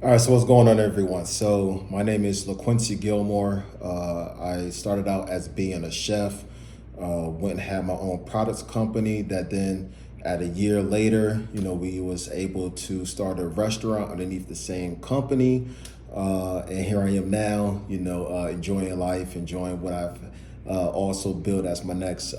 All right, so what's going on, everyone? So my name is LaQuincy Gilmore. I started out as being a chef, went and had my own products company. That then, at a year later, we was able to start a restaurant underneath the same company, and here I am now. Enjoying life, enjoying what I've also built as my next.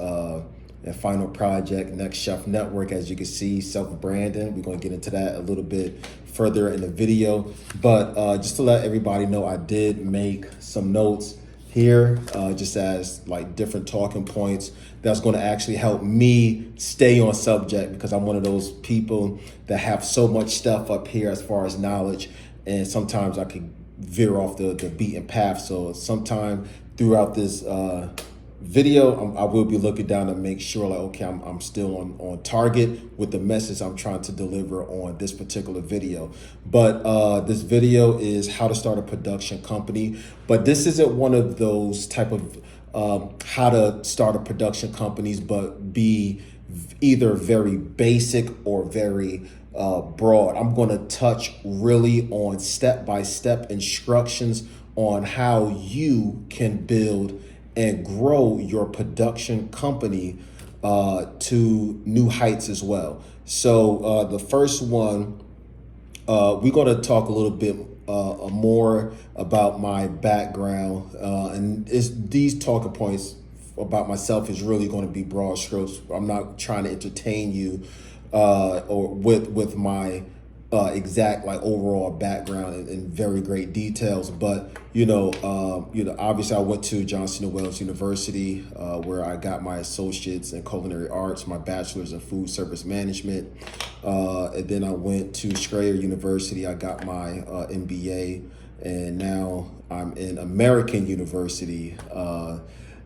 And final project, Next Chef Network. As you can see, self-branding. We're going to get into that a little bit further in the video. But just to let everybody know, I did make some notes here, just as like different talking points that's going to actually help me stay on subject, because I'm one of those people that have so much stuff up here as far as knowledge, and sometimes I could veer off the beaten path. So sometime throughout this video, I will be looking down to make sure, like, okay, I'm still on target with the message I'm trying to deliver on this particular video. But this video is how to start a production company. But this isn't one of those type of how to start a production companies, but be either very basic or very broad. I'm going to touch really on step-by-step instructions on how you can build and grow your production company to new heights as well. So the first one, we're going to talk a little bit more about my background, and these talking points about myself is really going to be broad strokes. I'm not trying to entertain you or with my exact like overall background in very great details, but obviously I went to Johnson & Wales University, where I got my associates in culinary arts, my bachelor's in food service management, and then I went to Strayer University. I got my MBA, and now I'm in American University,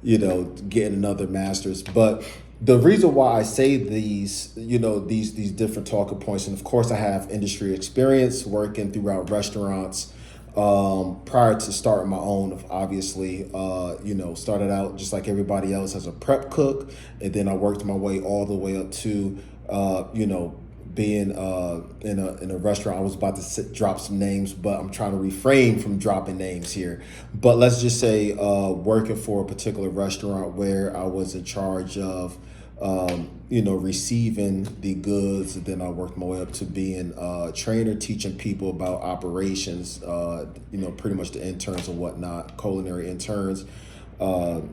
getting another master's. But the reason why I say these different talking points, and of course I have industry experience working throughout restaurants prior to starting my own. Obviously, started out just like everybody else as a prep cook, and then I worked my way all the way up to being in a restaurant. I was about to drop some names, but I'm trying to refrain from dropping names here. But let's just say working for a particular restaurant where I was in charge of receiving the goods. And then I worked my way up to being a trainer, teaching people about operations, pretty much the interns and whatnot, culinary interns, in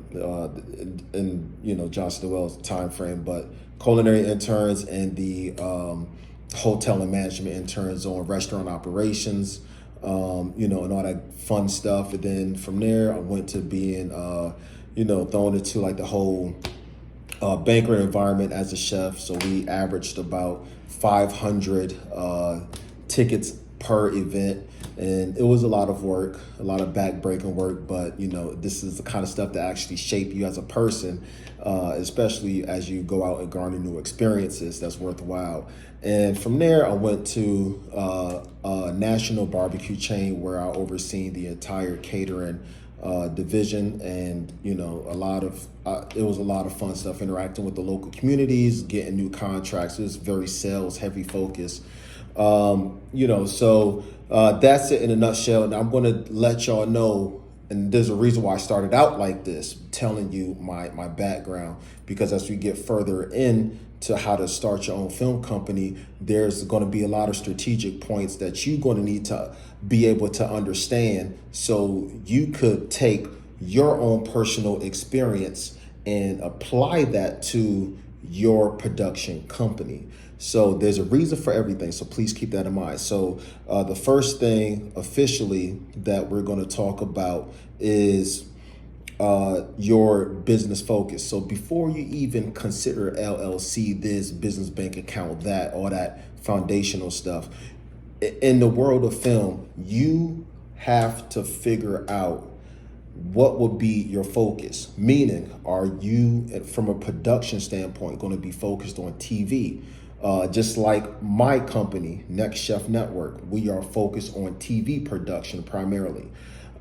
Johnson & Wales time frame, but culinary interns and the hotel and management interns on restaurant operations, and all that fun stuff. And then from there, I went to being, thrown into like the whole banquet environment as a chef. So we averaged about 500 tickets per event, and it was a lot of work, a lot of back-breaking work. But this is the kind of stuff that actually shape you as a person, especially as you go out and garner new experiences. That's worthwhile. And from there, I went to a national barbecue chain where I overseen the entire catering division, and it was a lot of fun stuff, interacting with the local communities, getting new contracts. It was very sales heavy focus. So that's it in a nutshell. And I'm going to let y'all know, and there's a reason why I started out like this, telling you my background, because as we get further in to how to start your own film company, there's going to be a lot of strategic points that you're going to need to be able to understand, so you could take your own personal experience and apply that to your production company. So there's a reason for everything, so please keep that in mind. So the first thing officially that we're going to talk about is your business focus. So before you even consider LLC, this business bank account, that, all that foundational stuff, in the world of film, you have to figure out what would be your focus. Meaning, are you, from a production standpoint, going to be focused on TV? Just like my company, Next Chef Network, we are focused on TV production primarily.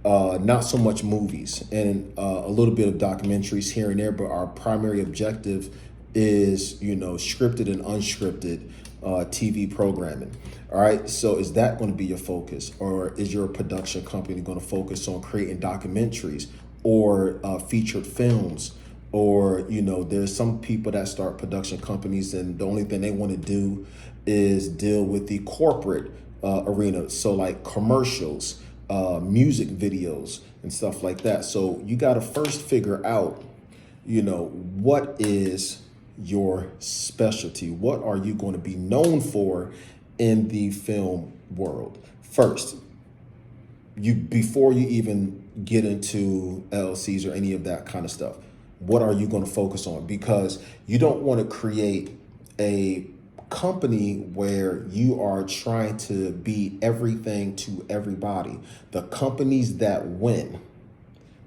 Not so much movies, and a little bit of documentaries here and there, but our primary objective is, scripted and unscripted TV programming. All right, so is that going to be your focus, or is your production company going to focus on creating documentaries or featured films? Or, there's some people that start production companies and the only thing they want to do is deal with the corporate arena. So like commercials, music videos and stuff like that. So you got to first figure out, what is your specialty? What are you going to be known for in the film world? First, before you even get into LLCs or any of that kind of stuff, what are you going to focus on? Because you don't want to create a company where you are trying to be everything to everybody. The companies that win,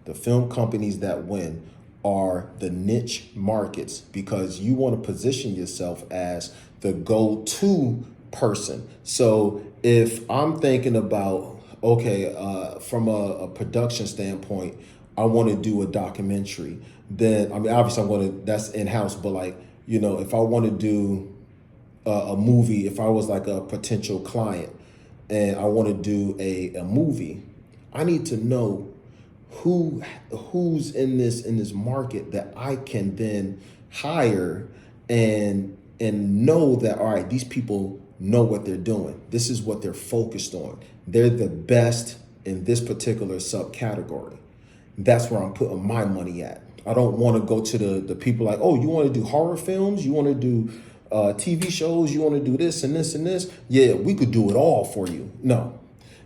the film companies that win, are the niche markets, because you want to position yourself as the go-to person. So if I'm thinking about, okay, from a production standpoint, I want to do a documentary, then, obviously that's in-house, but if I want to do a movie, if I was like a potential client and I want to do a movie, I need to know who's in this market that I can then hire and know that, all right, these people know what they're doing. This is what they're focused on. They're the best in this particular subcategory. That's where I'm putting my money at. I don't want to go to the people like, oh, you want to do horror films? You want to do TV shows? You want to do this and this and this? Yeah, we could do it all for you. No,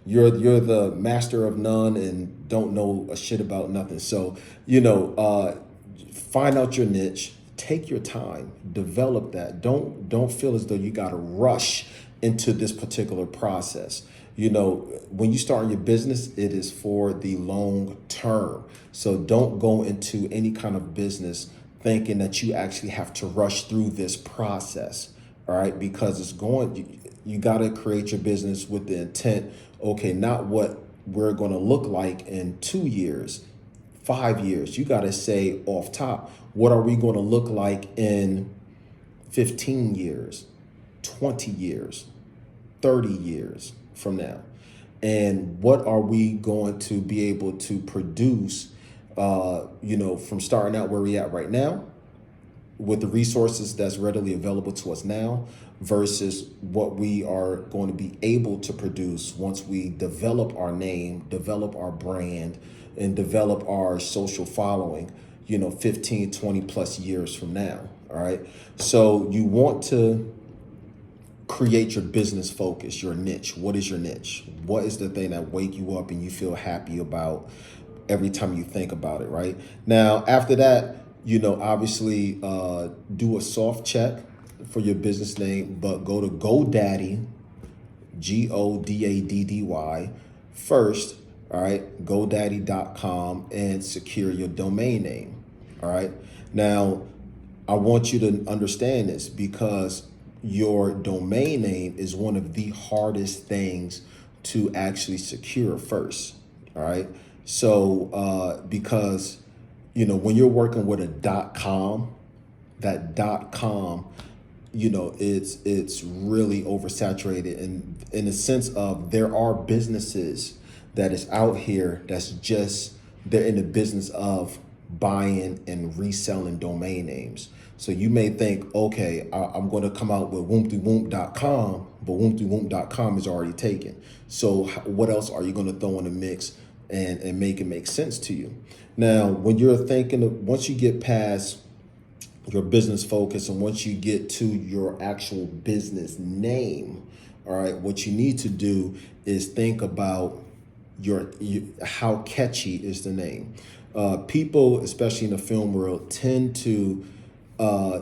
you're the master of none and don't know a shit about nothing. So, find out your niche, take your time, develop that. Don't feel as though you got to rush into this particular process. When you start your business, it is for the long term. So don't go into any kind of business thinking that you actually have to rush through this process. All right, because you got to create your business with the intent, okay, not what we're going to look like in 2 years, 5 years. You got to say off top, what are we going to look like in 15 years, 20 years, 30 years from now? And what are we going to be able to produce, from starting out where we're at right now with the resources that's readily available to us now versus what we are going to be able to produce once we develop our name, develop our brand, and develop our social following, 15, 20 plus years from now. All right. So you want to create your business focus, your niche. What is your niche? What is the thing that wake you up and you feel happy about every time you think about it, right? Now, after that, obviously do a soft check for your business name, but go to GoDaddy, GODADDY first, all right, GoDaddy.com, and secure your domain name, all right? Now, I want you to understand this because your domain name is one of the hardest things to actually secure first, all right? So because, when you're working with a .com, that .com, it's really oversaturated in the sense of there are businesses that is out here they're in the business of buying and reselling domain names. So you may think, okay, I'm going to come out with woomtywoomp.com, but woomtywoomp.com is already taken. So what else are you going to throw in the mix and make it make sense to you? Now, when you're thinking once you get past your business focus and once you get to your actual business name, all right, what you need to do is think about how catchy is the name. People, especially in the film world, tend to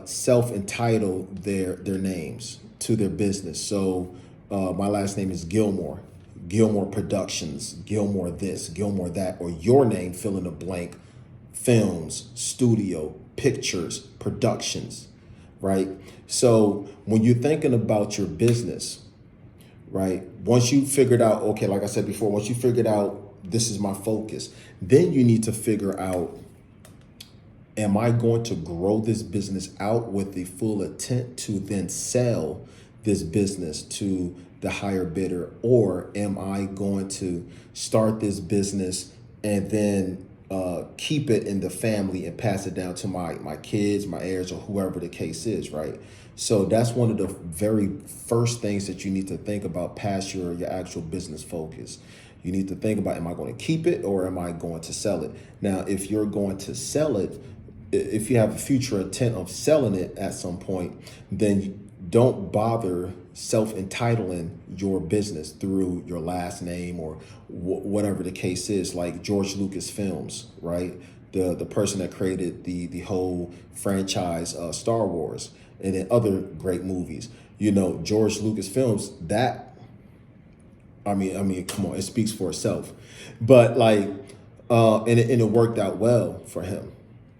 self-entitle their names to their business. So my last name is Gilmore Productions, Gilmore this, Gilmore that, or your name, fill in the blank, films, studio, pictures, productions, right? So when you're thinking about your business, right, once you figured out, okay, like I said before, once you figured out this is my focus, then you need to figure out, am I going to grow this business out with the full intent to then sell this business to the higher bidder, or am I going to start this business and then keep it in the family and pass it down to my kids, my heirs, or whoever the case is, right? So that's one of the very first things that you need to think about past your actual business focus. You need to think about, am I going to keep it or am I going to sell it? Now, if you're going to sell it, if you have a future intent of selling it at some point, then don't bother self-entitling your business through your last name or whatever the case is, like George Lucas Films, right? The person that created the whole franchise, Star Wars, and then other great movies. You know, George Lucas Films, that, come on, it speaks for itself. But like, and it worked out well for him.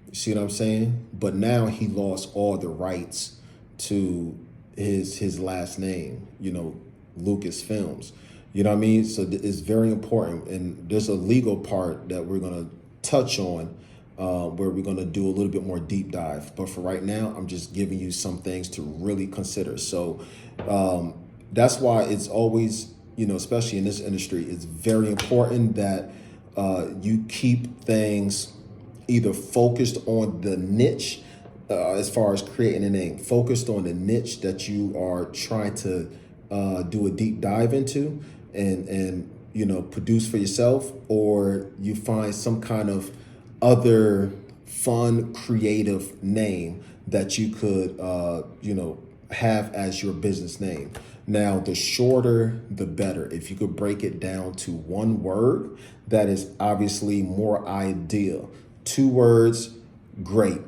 You see what I'm saying? But now he lost all the rights to his last name, you know, Lucas Films. You know what I mean? So it's very important. And there's a legal part that we're going to touch on where we're going to do a little bit more deep dive. But for right now, I'm just giving you some things to really consider. So that's why it's always, you know, especially in this industry, it's very important that you keep things either focused on the niche, as far as creating a name, focused on the niche that you are trying to do a deep dive into and you know, produce for yourself, or you find some kind of other fun, creative name that you could you know, have as your business name. Now, the shorter, the better. If you could break it down to one word, that is obviously more ideal. 2 words, great.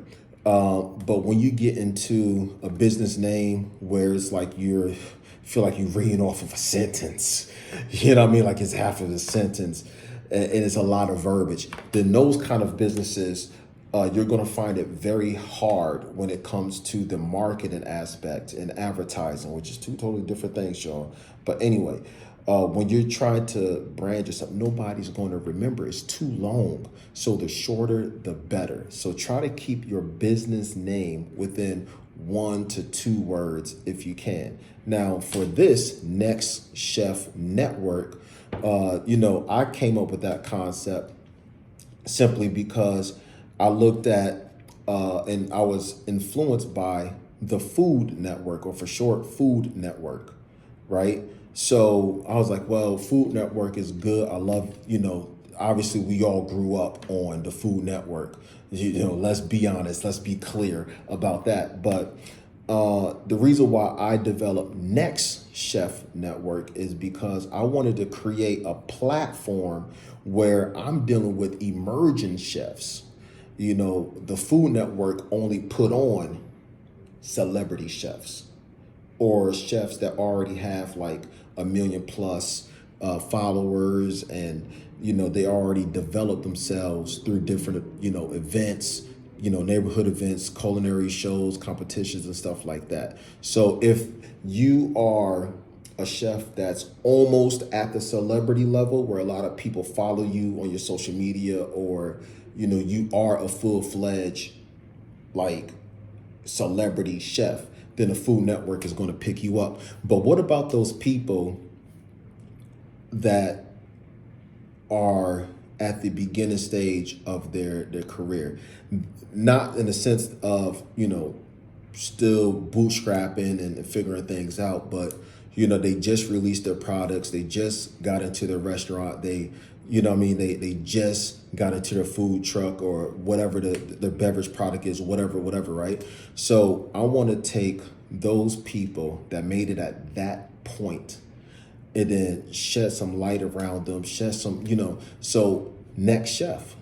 But when you get into a business name where it's like feel like you're reading off of a sentence, you know what I mean? Like it's half of the sentence and it's a lot of verbiage, then those kind of businesses, you're going to find it very hard when it comes to the marketing aspect and advertising, which is 2 totally different things, y'all. But anyway, when you're trying to brand yourself, nobody's going to remember. It's too long. So the shorter, the better. So try to keep your business name within 1 to 2 words if you can. Now, for this Next Chef Network, you know, I came up with that concept simply because I looked at and I was influenced by the Food Network, or for short, Food Network, right? So I was like, well, Food Network is good. I love, you know, obviously we all grew up on the Food Network. You know, let's be honest, let's be clear about that. But the reason why I developed Next Chef Network is because I wanted to create a platform where I'm dealing with emerging chefs. You know, the Food Network only put on celebrity chefs or chefs that already have like 1 million plus followers, and you know, they already developed themselves through different, you know, events, you know, neighborhood events, culinary shows, competitions, and stuff like that. So if you are a chef that's almost at the celebrity level, where a lot of people follow you on your social media, or you know, you are a full-fledged like celebrity chef, then the Food Network is going to pick you up. But what about those people that are at the beginning stage of their career? Not in the sense of, you know, still bootstrapping and figuring things out, but you know, they just released their products, they just got into their restaurant, they, you know what I mean, they just got into their food truck or whatever the beverage product is, whatever, right? So I want to take those people that made it at that point and then shed some light around them, shed some, you know, so next chef.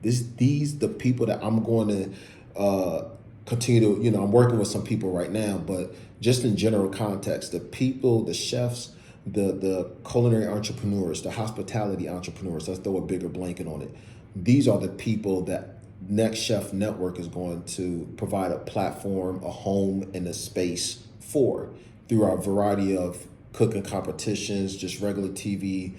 These the people that I'm going to continue to, you know, I'm working with some people right now, but just in general context, the people, the chefs, the culinary entrepreneurs, the hospitality entrepreneurs, let's throw a bigger blanket on it. These are the people that Next Chef Network is going to provide a platform, a home, and a space for through our variety of cooking competitions, just regular TV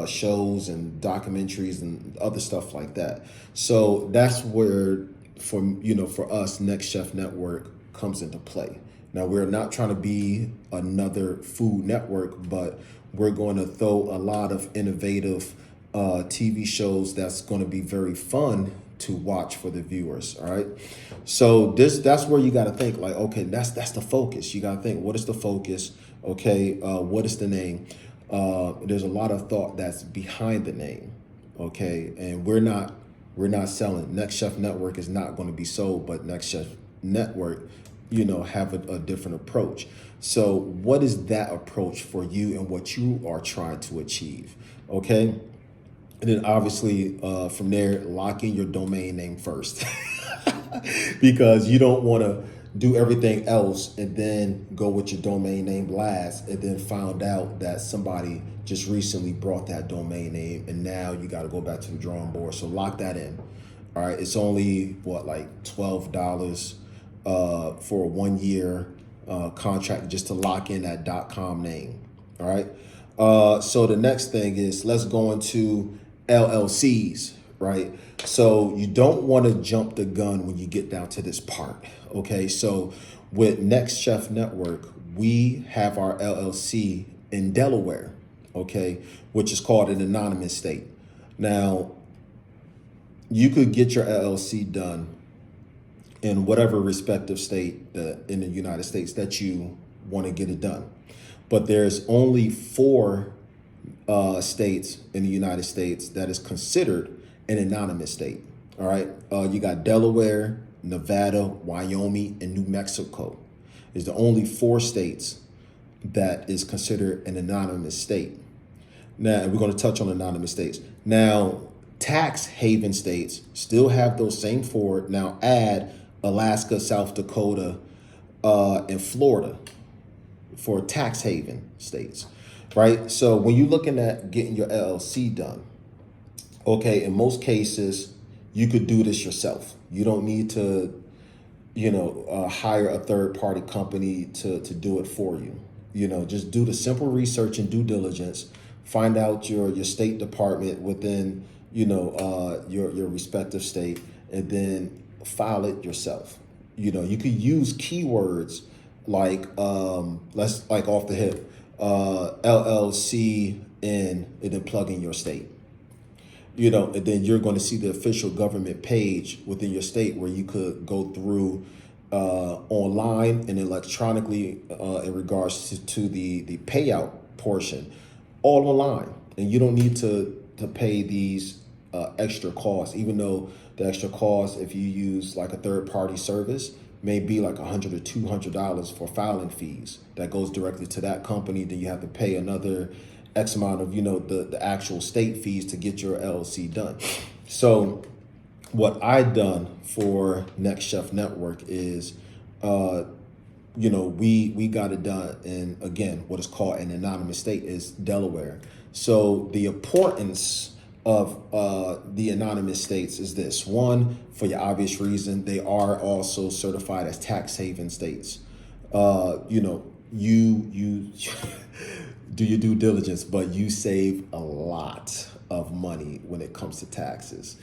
shows and documentaries and other stuff like that. So that's where, for us, Next Chef Network comes into play. Now, we're not trying to be another Food Network, but we're going to throw a lot of innovative TV shows that's going to be very fun to watch for the viewers. All right. So that's where you got to think like, okay, that's the focus. You got to think, what is the focus? Okay. What is the name? There's a lot of thought that's behind the name. Okay. And we're not selling. Next Chef Network is not going to be sold, but Next Chef Network, have a different approach. So what is that approach for you and what you are trying to achieve? Okay. And then obviously from there, lock in your domain name first because you don't want to do everything else and then go with your domain name last and then found out that somebody just recently brought that domain name and now you got to go back to the drawing board. So lock that in. All right. It's only like $12 for a 1 year contract just to lock in that .com name. All right. So the next thing is let's go into LLCs, right? So you don't want to jump the gun when you get down to this part. Okay. So with Next Chef Network, we have our LLC in Delaware, okay, which is called an anonymous state. Now, you could get your LLC done in whatever respective state in the United States that you want to get it done. But there's only 4 states in the United States that is considered an anonymous state. All right. You got Delaware, Nevada, Wyoming, and New Mexico is the only 4 states that is considered an anonymous state. Now, we're going to touch on anonymous states. Now, tax haven states still have those same 4. Now add Alaska, South Dakota, and Florida for tax haven states, right? So when you're looking at getting your LLC done, okay, in most cases, you could do this yourself. You don't need to, hire a third party company to do it for you. Just do the simple research and due diligence, find out your state department within, your respective state, and then file it yourself. You could use keywords like, let's like off the hip, LLC and then plug in your state. And then you're going to see the official government page within your state where you could go through online and electronically in regards to the payout portion, all online. And you don't need to pay these extra costs, even though the extra cost, if you use like a third party service, may be like $100 or $200 for filing fees that goes directly to that company. Then you have to pay another X amount of, the actual state fees to get your LLC done. So what I done for Next Chef Network is, we got it done. And again, what is called an anonymous state is Delaware. So the importance of the anonymous states is this: one, for your obvious reason, they are also certified as tax haven states. You do your due diligence, but you save a lot of money when it comes to taxes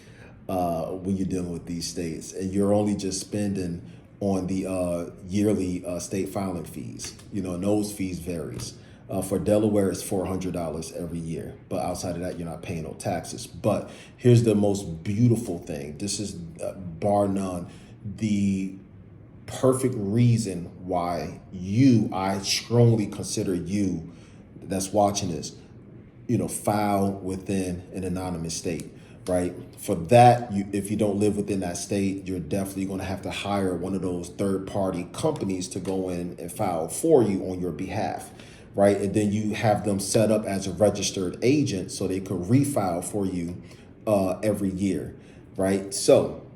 when you're dealing with these states, and you're only just spending on the yearly state filing fees. And those fees varies. For Delaware, it's $400 every year. But outside of that, you're not paying no taxes. But here's the most beautiful thing. This is, bar none, the perfect reason why I strongly consider you that's watching this, file within an anonymous state, right? For that, if you don't live within that state, you're definitely going to have to hire one of those third-party companies to go in and file for you on your behalf. Right. And then you have them set up as a registered agent so they could refile for you every year. Right. So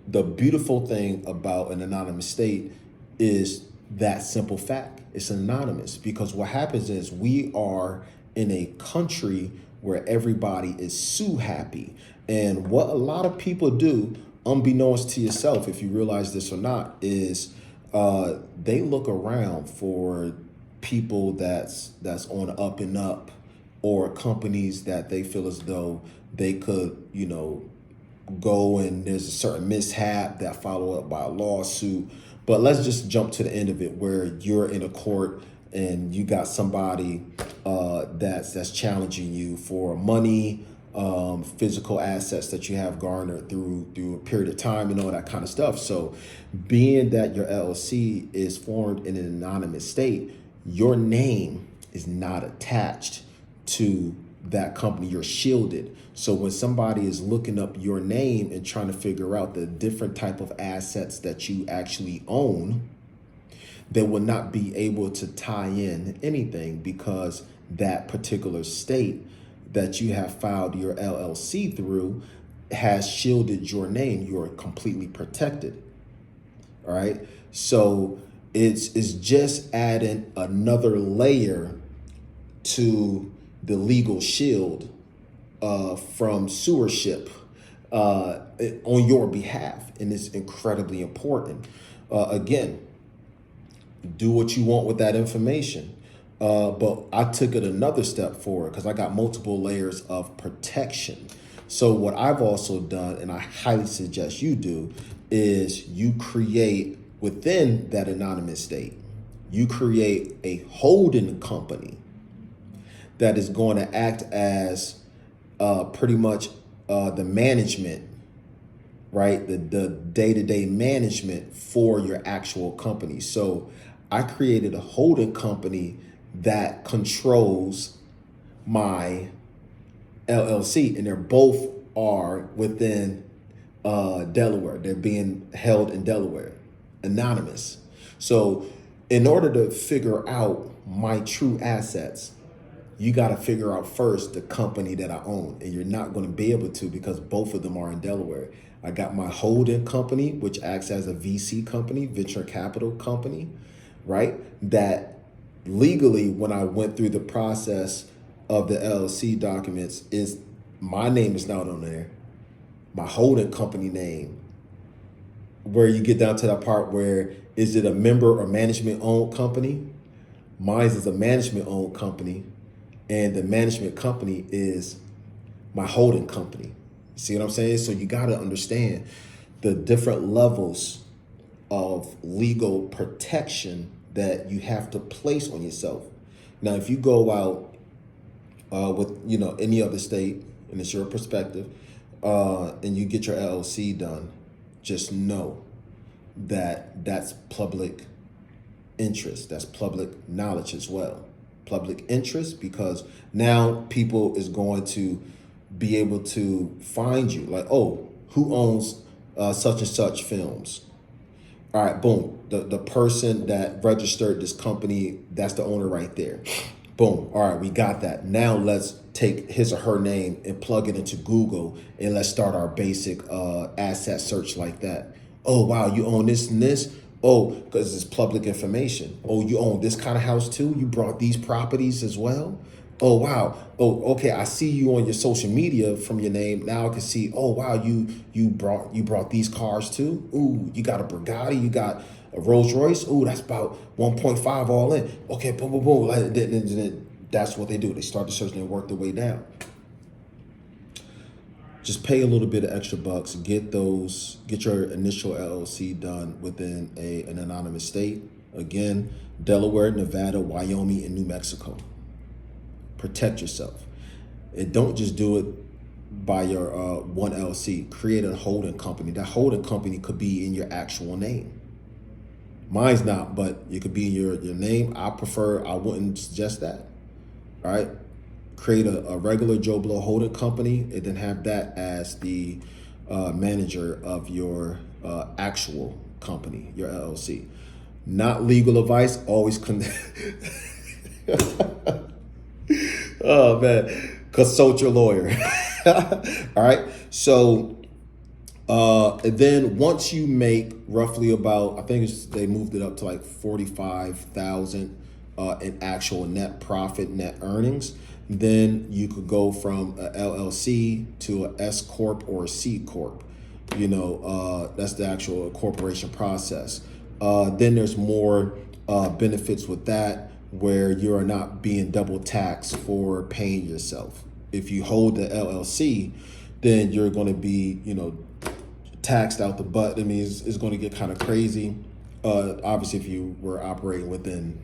the beautiful thing about an anonymous state is that simple fact. It's anonymous because what happens is we are in a country where everybody is sue happy. And what a lot of people do, unbeknownst to yourself, if you realize this or not, is they look around for people that's on the up and up, or companies that they feel as though they could, go and there's a certain mishap that follow up by a lawsuit. But let's just jump to the end of it where you're in a court and you got somebody that's challenging you for money, physical assets that you have garnered through a period of time and all that kind of stuff. So being that your LLC is formed in an anonymous state, your name is not attached to that company. You're shielded. So when somebody is looking up your name and trying to figure out the different type of assets that you actually own, they will not be able to tie in anything because that particular state that you have filed your LLC through has shielded your name. You're completely protected. All right. So it's just adding another layer to the legal shield from sewership on your behalf. And it's incredibly important. Again, do what you want with that information. But I took it another step forward because I got multiple layers of protection. So what I've also done, and I highly suggest you do, is you create within that anonymous state, you create a holding company that is going to act as pretty much the management, right? The day-to-day management for your actual company. So I created a holding company that controls my LLC, and they're both are within Delaware. They're being held in Delaware, anonymous. So in order to figure out my true assets, you got to figure out first the company that I own, and you're not going to be able to because both of them are in Delaware. I got my holding company, which acts as a VC company, venture capital company, right? That legally, when I went through the process of the LLC documents, is my name is not on there. My holding company name, where you get down to that part where is it a member or management owned company? Mine is a management owned company, and the management company is my holding company. See what I'm saying? So you got to understand the different levels of legal protection that you have to place on yourself. Now, if you go out with any other state, and it's your perspective, and you get your LLC done, just know that that's public interest. That's public knowledge as well. Public interest, because now people is going to be able to find you like, oh, who owns such and such films? All right, boom. The person that registered this company, that's the owner right there. Boom. All right, we got that. Now let's take his or her name and plug it into Google, and let's start our basic asset search like that. Oh, wow, you own this and this? Oh, because it's public information. Oh, you own this kind of house too? You brought these properties as well? Oh, wow. Oh, okay, I see you on your social media from your name. Now I can see, oh, wow, you brought these cars too? Ooh, you got a Bugatti, you got a Rolls Royce? Ooh, that's about 1.5 all in. Okay, boom, boom, boom. That's what they do. They start the search and they work their way down. Just pay a little bit of extra bucks, get your initial LLC done within an anonymous state. Again, Delaware, Nevada, Wyoming, and New Mexico. Protect yourself. And don't just do it by your one LLC. Create a holding company. That holding company could be in your actual name. Mine's not, but it could be in your name. I wouldn't suggest that. All right. Create a regular Joe Blow holding company and then have that as the manager of your actual company, your LLC. Not legal advice, always oh man, consult your lawyer. All right. So and then once you make roughly about, I think they moved it up to like 45,000 in actual net profit, net earnings, then you could go from a LLC to a S Corp or a C Corp. That's the actual corporation process. Then there's more benefits with that, where you're not being double taxed for paying yourself. If you hold the LLC, then you're going to be, taxed out the butt. I mean, it's going to get kind of crazy. Obviously, if you were operating within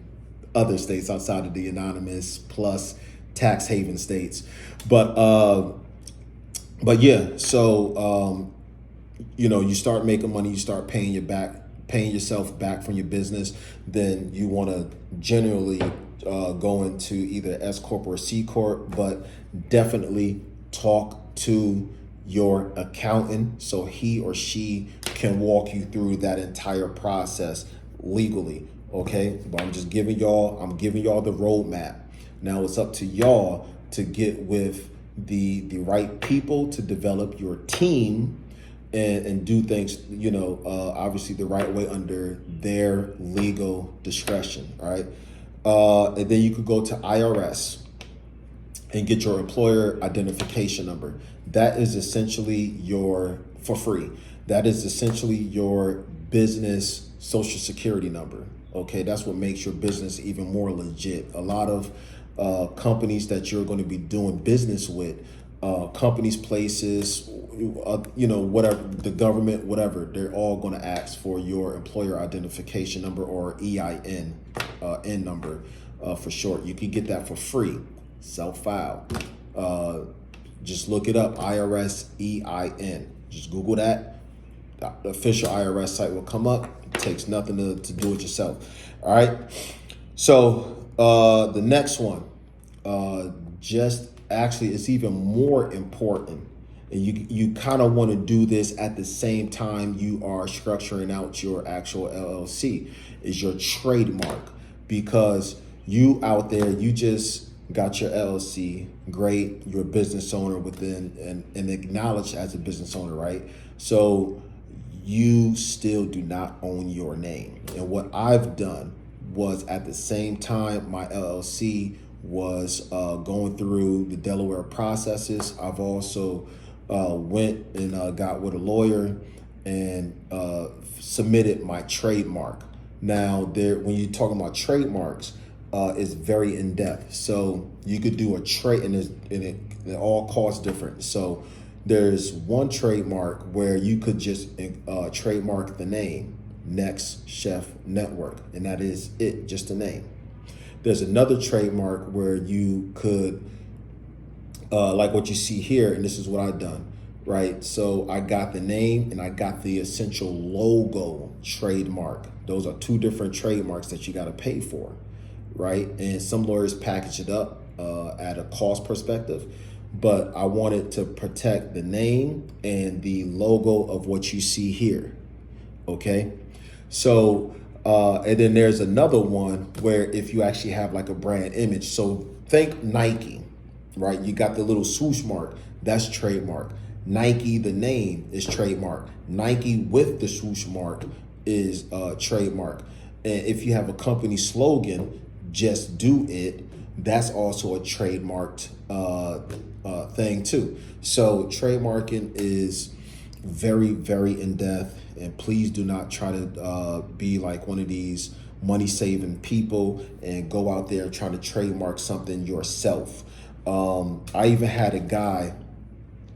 other states outside of the anonymous plus tax haven states, but yeah. So you start making money, you start paying yourself back from your business. Then you want to generally go into either S corp or C corp, but definitely talk to your accountant so he or she can walk you through that entire process legally. Okay, but I'm giving y'all the roadmap. Now it's up to y'all to get with the right people to develop your team and do things, obviously the right way under their legal discretion. All right. And then you could go to IRS and get your employer identification number. That is essentially for free. That is essentially your business social security number. Okay, that's what makes your business even more legit. A lot of companies that you're going to be doing business with, companies, places, whatever, the government, whatever, they're all going to ask for your employer identification number, or EIN, N number for short. You can get that for free, self-file. Just look it up, IRS EIN. Just Google that. The official IRS site will come up. It takes nothing to do it yourself. All right. So the next one, it's even more important. And you kind of want to do this at the same time you are structuring out your actual LLC, is your trademark. Because you out there, you just got your LLC, great, you're a business owner within and acknowledged as a business owner, right? So you still do not own your name. And what I've done was, at the same time my LLC was going through the Delaware processes, I've also went and got with a lawyer and submitted my trademark. Now, when you're talking about trademarks, it's very in depth. So you could do a trade, and it all costs different. So there's one trademark where you could just trademark the name, Next Chef Network, and that is it, just a name. There's another trademark where you could, like what you see here, and this is what I've done, right? So I got the name and I got the essential logo trademark. Those are two different trademarks that you got to pay for, right? And some lawyers package it up at a cost perspective, but I wanted to protect the name and the logo of what you see here, okay? So, and then there's another one where if you actually have like a brand image, so think Nike, right? You got the little swoosh mark, that's trademark. Nike, the name, is trademark. Nike with the swoosh mark is trademark. And if you have a company slogan, just do it, that's also a trademarked thing too. So trademarking is very, very in depth, and please do not try to be like one of these money saving people and go out there trying to trademark something yourself. I even had a guy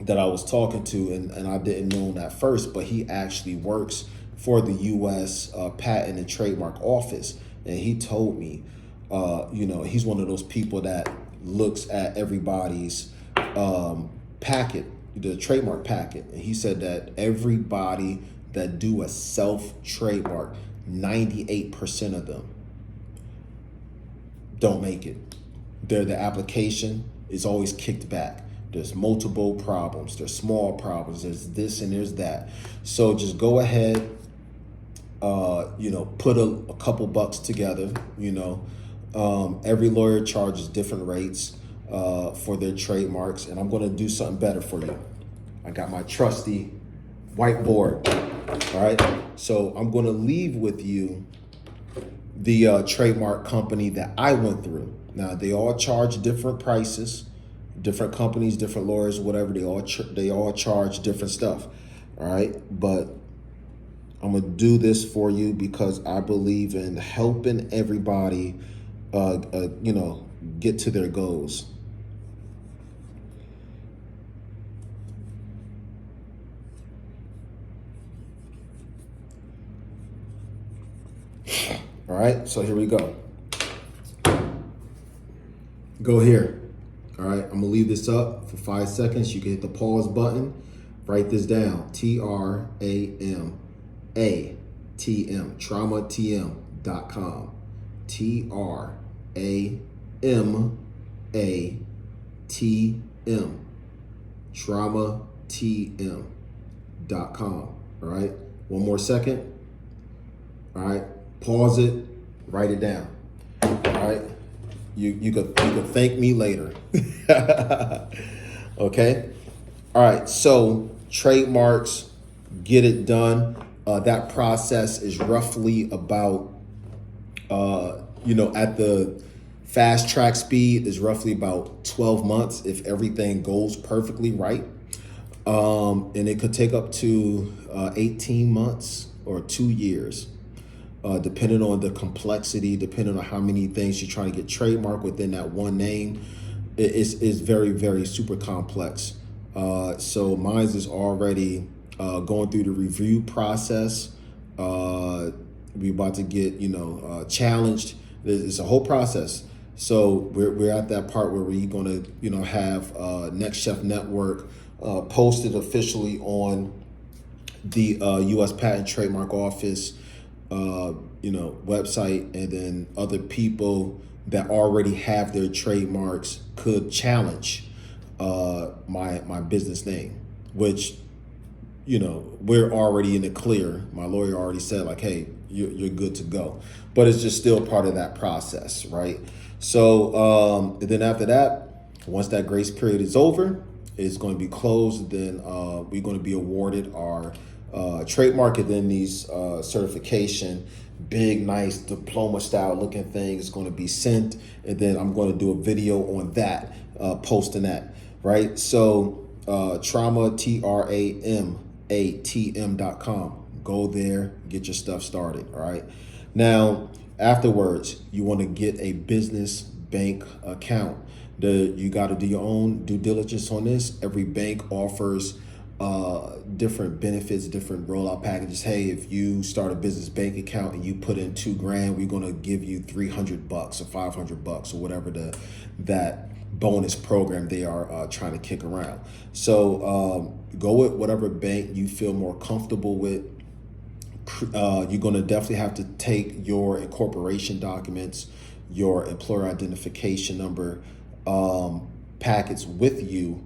that I was talking to, and I didn't know him at first, but he actually works for the U.S. Patent and Trademark Office, and he told me, he's one of those people that looks at everybody's packet, the trademark packet, and he said that everybody that do a self-trademark, 98% of them don't make it. The application is always kicked back. There's multiple problems. There's small problems. There's this and there's that. So just go ahead, put a couple bucks together. Every lawyer charges different rates for their trademarks, and I'm going to do something better for you. I got my trusty whiteboard. All right. So I'm going to leave with you the trademark company that I went through. Now, they all charge different prices, different companies, different lawyers, whatever. They all charge different stuff. All right. But I'm going to do this for you because I believe in helping everybody, get to their goals. All right, so here we go. Go here. All right, I'm gonna leave this up for 5 seconds. You can hit the pause button. Write this down. TRAMATM, traumatm.com. TRAMATM, traumatm.com. All right, one more second. All right, pause it, write it down. All right, you could thank me later. Okay. All right, so trademarks, get it done. That process is roughly about, at the fast track speed is roughly about 12 months if everything goes perfectly right. And it could take up to 18 months or 2 years, depending on the complexity, depending on how many things you're trying to get trademarked within that one name. It's very, very super complex. So mine is already going through the review process. We about to get, challenged. It's a whole process. So we're at that part where we're going to, have Next Chef Network posted officially on the U.S. Patent Trademark Office, website, and then other people that already have their trademarks could challenge my business name, which, we're already in the clear. My lawyer already said, like, hey, you're good to go. But it's just still part of that process, right? So then after that, once that grace period is over, it's going to be closed. Then we're going to be awarded our trademark, and then these certification, big, nice diploma style looking thing is going to be sent. And then I'm going to do a video on that, posting that, right? So traumatm.com. Go there, get your stuff started, all right? Now, afterwards, you want to get a business bank account. You got to do your own due diligence on this. Every bank offers different benefits, different rollout packages. Hey, if you start a business bank account and you put in $2,000, we're going to give you $300 or $500 or whatever that bonus program they are trying to kick around. So go with whatever bank you feel more comfortable with. You're going to definitely have to take your incorporation documents, your employer identification number packets with you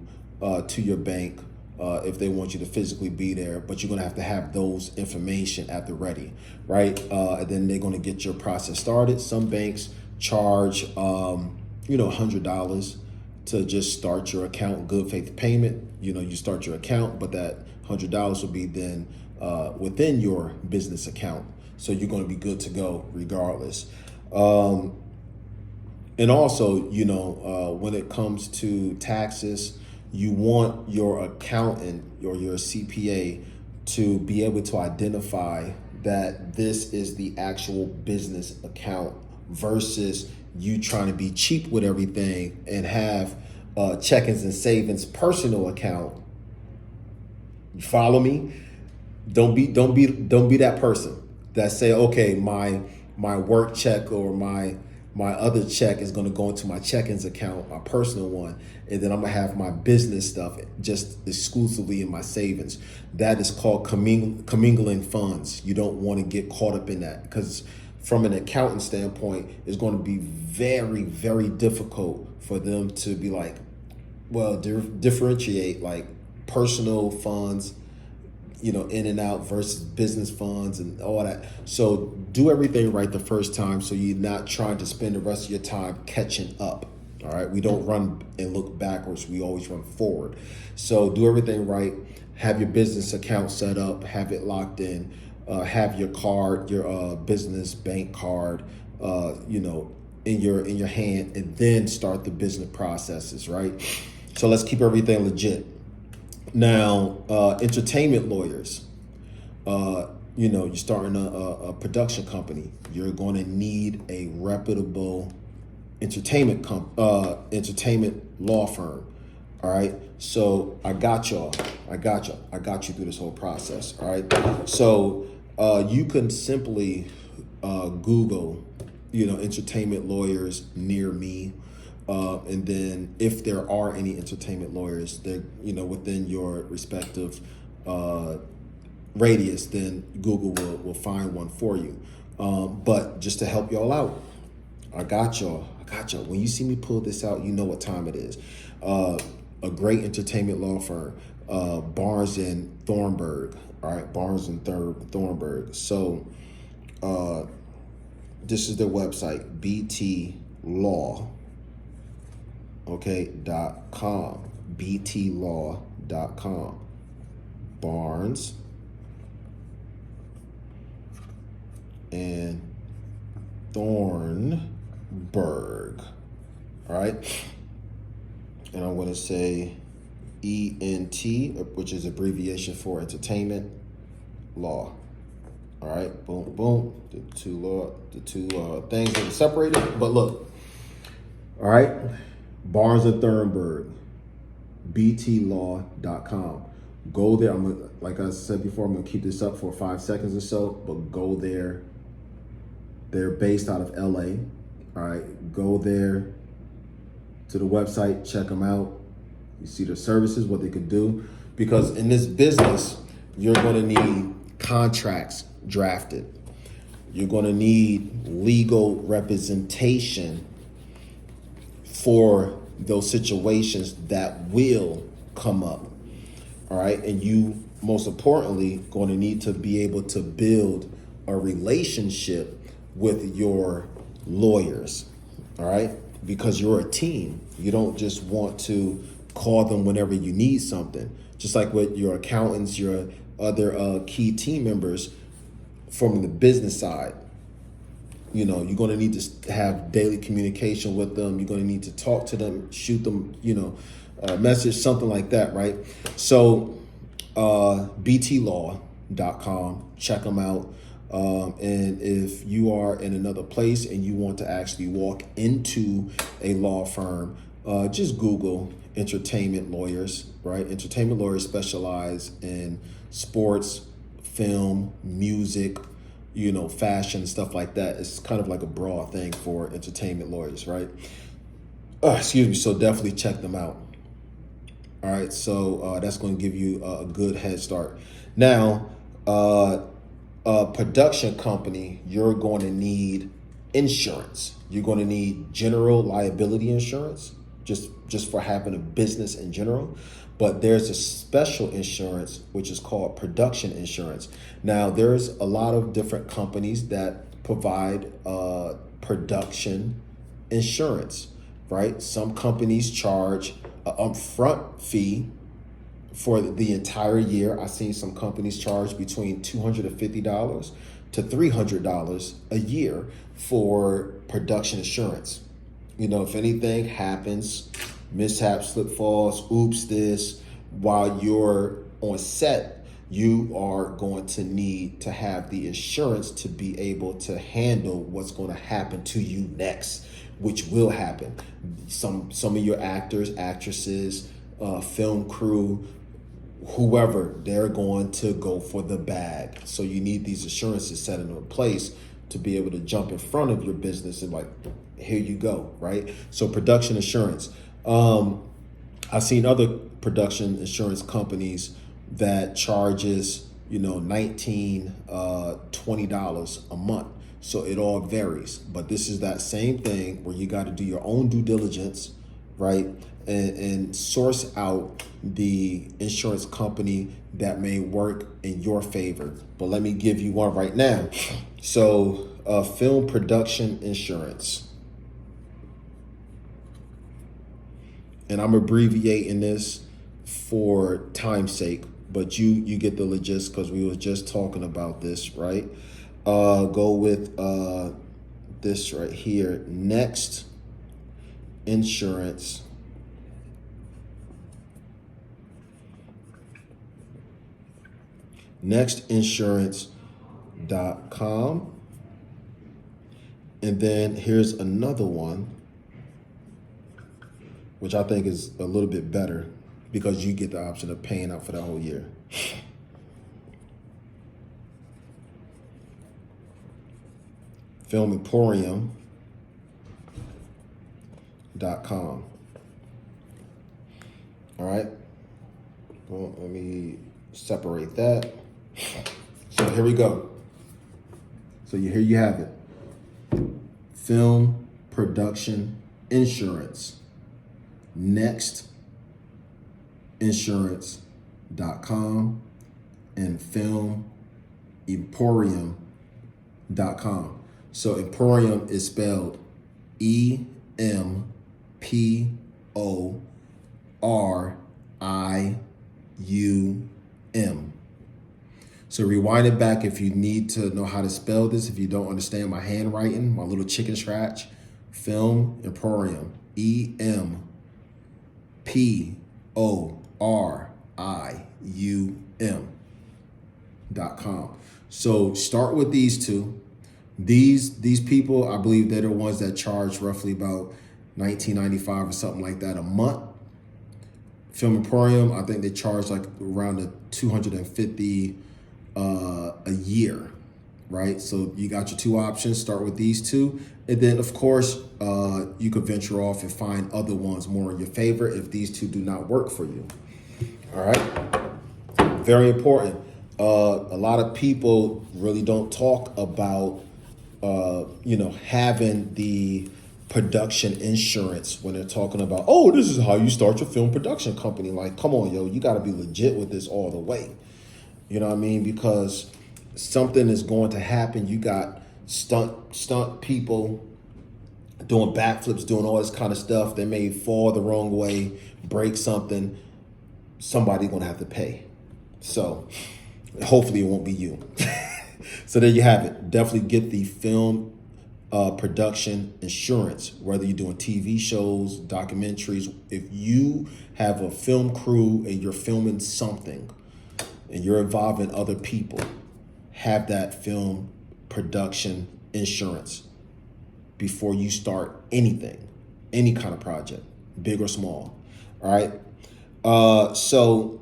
to your bank if they want you to physically be there, but you're going to have those information at the ready, right? And then they're going to get your process started. Some banks charge, $100 to just start your account, good faith payment. You start your account, but that $100 will be then within your business account. So you're going to be good to go regardless. And also, when it comes to taxes, you want your accountant or your CPA to be able to identify that this is the actual business account versus you trying to be cheap with everything and have checkings and savings personal account. You follow me? Don't be that person that say, okay, my work check or my other check is going to go into my checkings account, my personal one, and then I'm going to have my business stuff just exclusively in my savings. That is called commingling funds. You don't want to get caught up in that, because from an accountant standpoint, it's going to be very, very difficult for them to be like, well, differentiate like personal funds, in and out versus business funds and all that. So do everything right the first time, so you're not trying to spend the rest of your time catching up. All right. We don't run and look backwards. We always run forward. So do everything right. Have your business account set up, have it locked in, have your card, your business bank card, in your hand, and then start the business processes, right? So let's keep everything legit. Now, entertainment lawyers, you're starting a production company. You're going to need a reputable entertainment law firm. All right. So I got y'all. I got you through this whole process. All right. So you can simply Google, entertainment lawyers near me. And then if there are any entertainment lawyers that, within your respective radius, then Google will find one for you. But just to help y'all out, I got y'all. When you see me pull this out, you know what time it is. A great entertainment law firm, Barnes and Thornburg. All right, Barnes and Thornburg. So this is their website, btlaw, .com, btlaw.com. Barnes and Thornburg. All right. And I'm going to say ENT, which is abbreviation for entertainment law. All right. Boom, boom. The two things are separated. But look. All right. Barnes and Thornburg, btlaw.com. Go there. Like I said before, I'm going to keep this up for 5 seconds or so, but go there. They're based out of LA. All right. Go there to the website, check them out. You see their services, what they could do. Because in this business, you're going to need contracts drafted. You're going to need legal representation for those situations that will come up. All right. And you, most importantly, going to need to be able to build a relationship with your lawyers. All right. Because you're a team. You don't just want to call them whenever you need something. Just like with your accountants, your other key team members from the business side. You're going to need to have daily communication with them. You're going to need to talk to them, shoot them, a message, something like that, right? So btlaw.com, check them out. And if you are in another place and you want to actually walk into a law firm, just Google entertainment lawyers, right? Entertainment lawyers specialize in sports, film, music, fashion, stuff like that. It's kind of like a broad thing for entertainment lawyers, right? So definitely check them out. All right, so that's going to give you a good head start. Now, a production company, you're going to need insurance. You're going to need general liability insurance, just for having a business in general. But there's a special insurance, which is called production insurance. Now, there's a lot of different companies that provide production insurance, right? Some companies charge an upfront fee for the entire year. I've seen some companies charge between $250 to $300 a year for production insurance. If anything happens, mishap, slip, falls, oops, this, while you're on set, you are going to need to have the insurance to be able to handle what's going to happen to you next, which will happen. Some of your actors, actresses, film crew, whoever, they're going to go for the bag. So you need these assurances set into place to be able to jump in front of your business and here you go, right? So production insurance. I've seen other production insurance companies that charges, $19, $20 a month. So it all varies. But this is that same thing where you got to do your own due diligence, right? And source out the insurance company that may work in your favor. But let me give you one right now. So film production insurance. And I'm abbreviating this for time's sake, but you get the logistics because we were just talking about this, right? Go with this right here. Next Insurance. Nextinsurance.com. And then here's another one, which I think is a little bit better because you get the option of paying out for the whole year. filmemporium.com. All right. Well, let me separate that. So here we go. So here you have it. Film production insurance. Nextinsurance.com and filmemporium.com. So Emporium is spelled EMPORIUM. So rewind it back if you need to know how to spell this. If you don't understand my handwriting, my little chicken scratch, Film Emporium, EMPORIUM.com. So start with these two. These people, I believe they're the ones that charge roughly about $19.95 or something like that a month. Film Emporium, I think they charge like around the $250 a year, right? So you got your two options. Start with these two, and then of course you could venture off and find other ones more in your favor if these two do not work for you. All right, very important. A lot of people really don't talk about having the production insurance when they're talking about, oh, this is how you start your film production company. Like, come on, yo, you got to be legit with this all the way. You know what I mean? Because something is going to happen. You got stunt people doing backflips, doing all this kind of stuff. They may fall the wrong way, break something. Somebody's going to have to pay. So hopefully it won't be you. So there you have it. Definitely get the film production insurance, whether you're doing TV shows, documentaries. If you have a film crew and you're filming something, and you're involving other people, have that film production insurance before you start anything, any kind of project, big or small. All right. So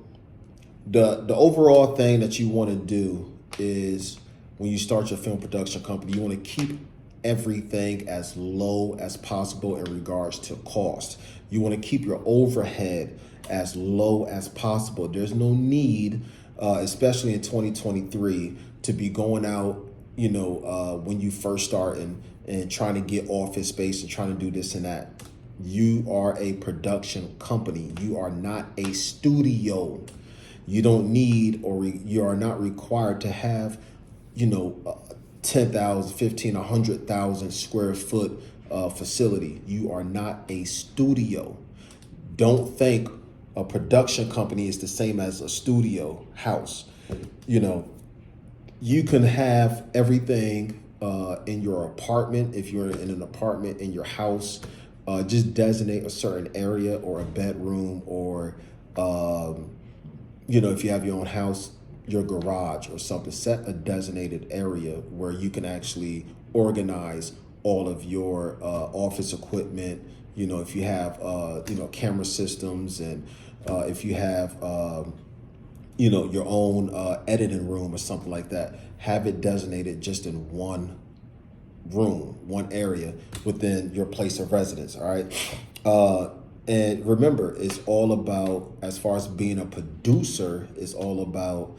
the overall thing that you want to do is when you start your film production company, you want to keep everything as low as possible in regards to cost. You want to keep your overhead as low as possible. There's no need, especially in 2023, to be going out, when you first start and trying to get office space and trying to do this and that. You are a production company. You are not a studio. You don't need, or you are not required to have, 10,000, 15, 100,000 square foot facility. You are not a studio. Don't think a production company is the same as a studio house. You can have everything in your apartment. If you're in an apartment in your house, just designate a certain area or a bedroom, or if you have your own house, your garage or something. Set a designated area where you can actually organize all of your office equipment. If you have camera systems, and if you have your own editing room or something like that, have it designated just in one room, one area within your place of residence. All right. And remember, it's all about, as far as being a producer, it's all about,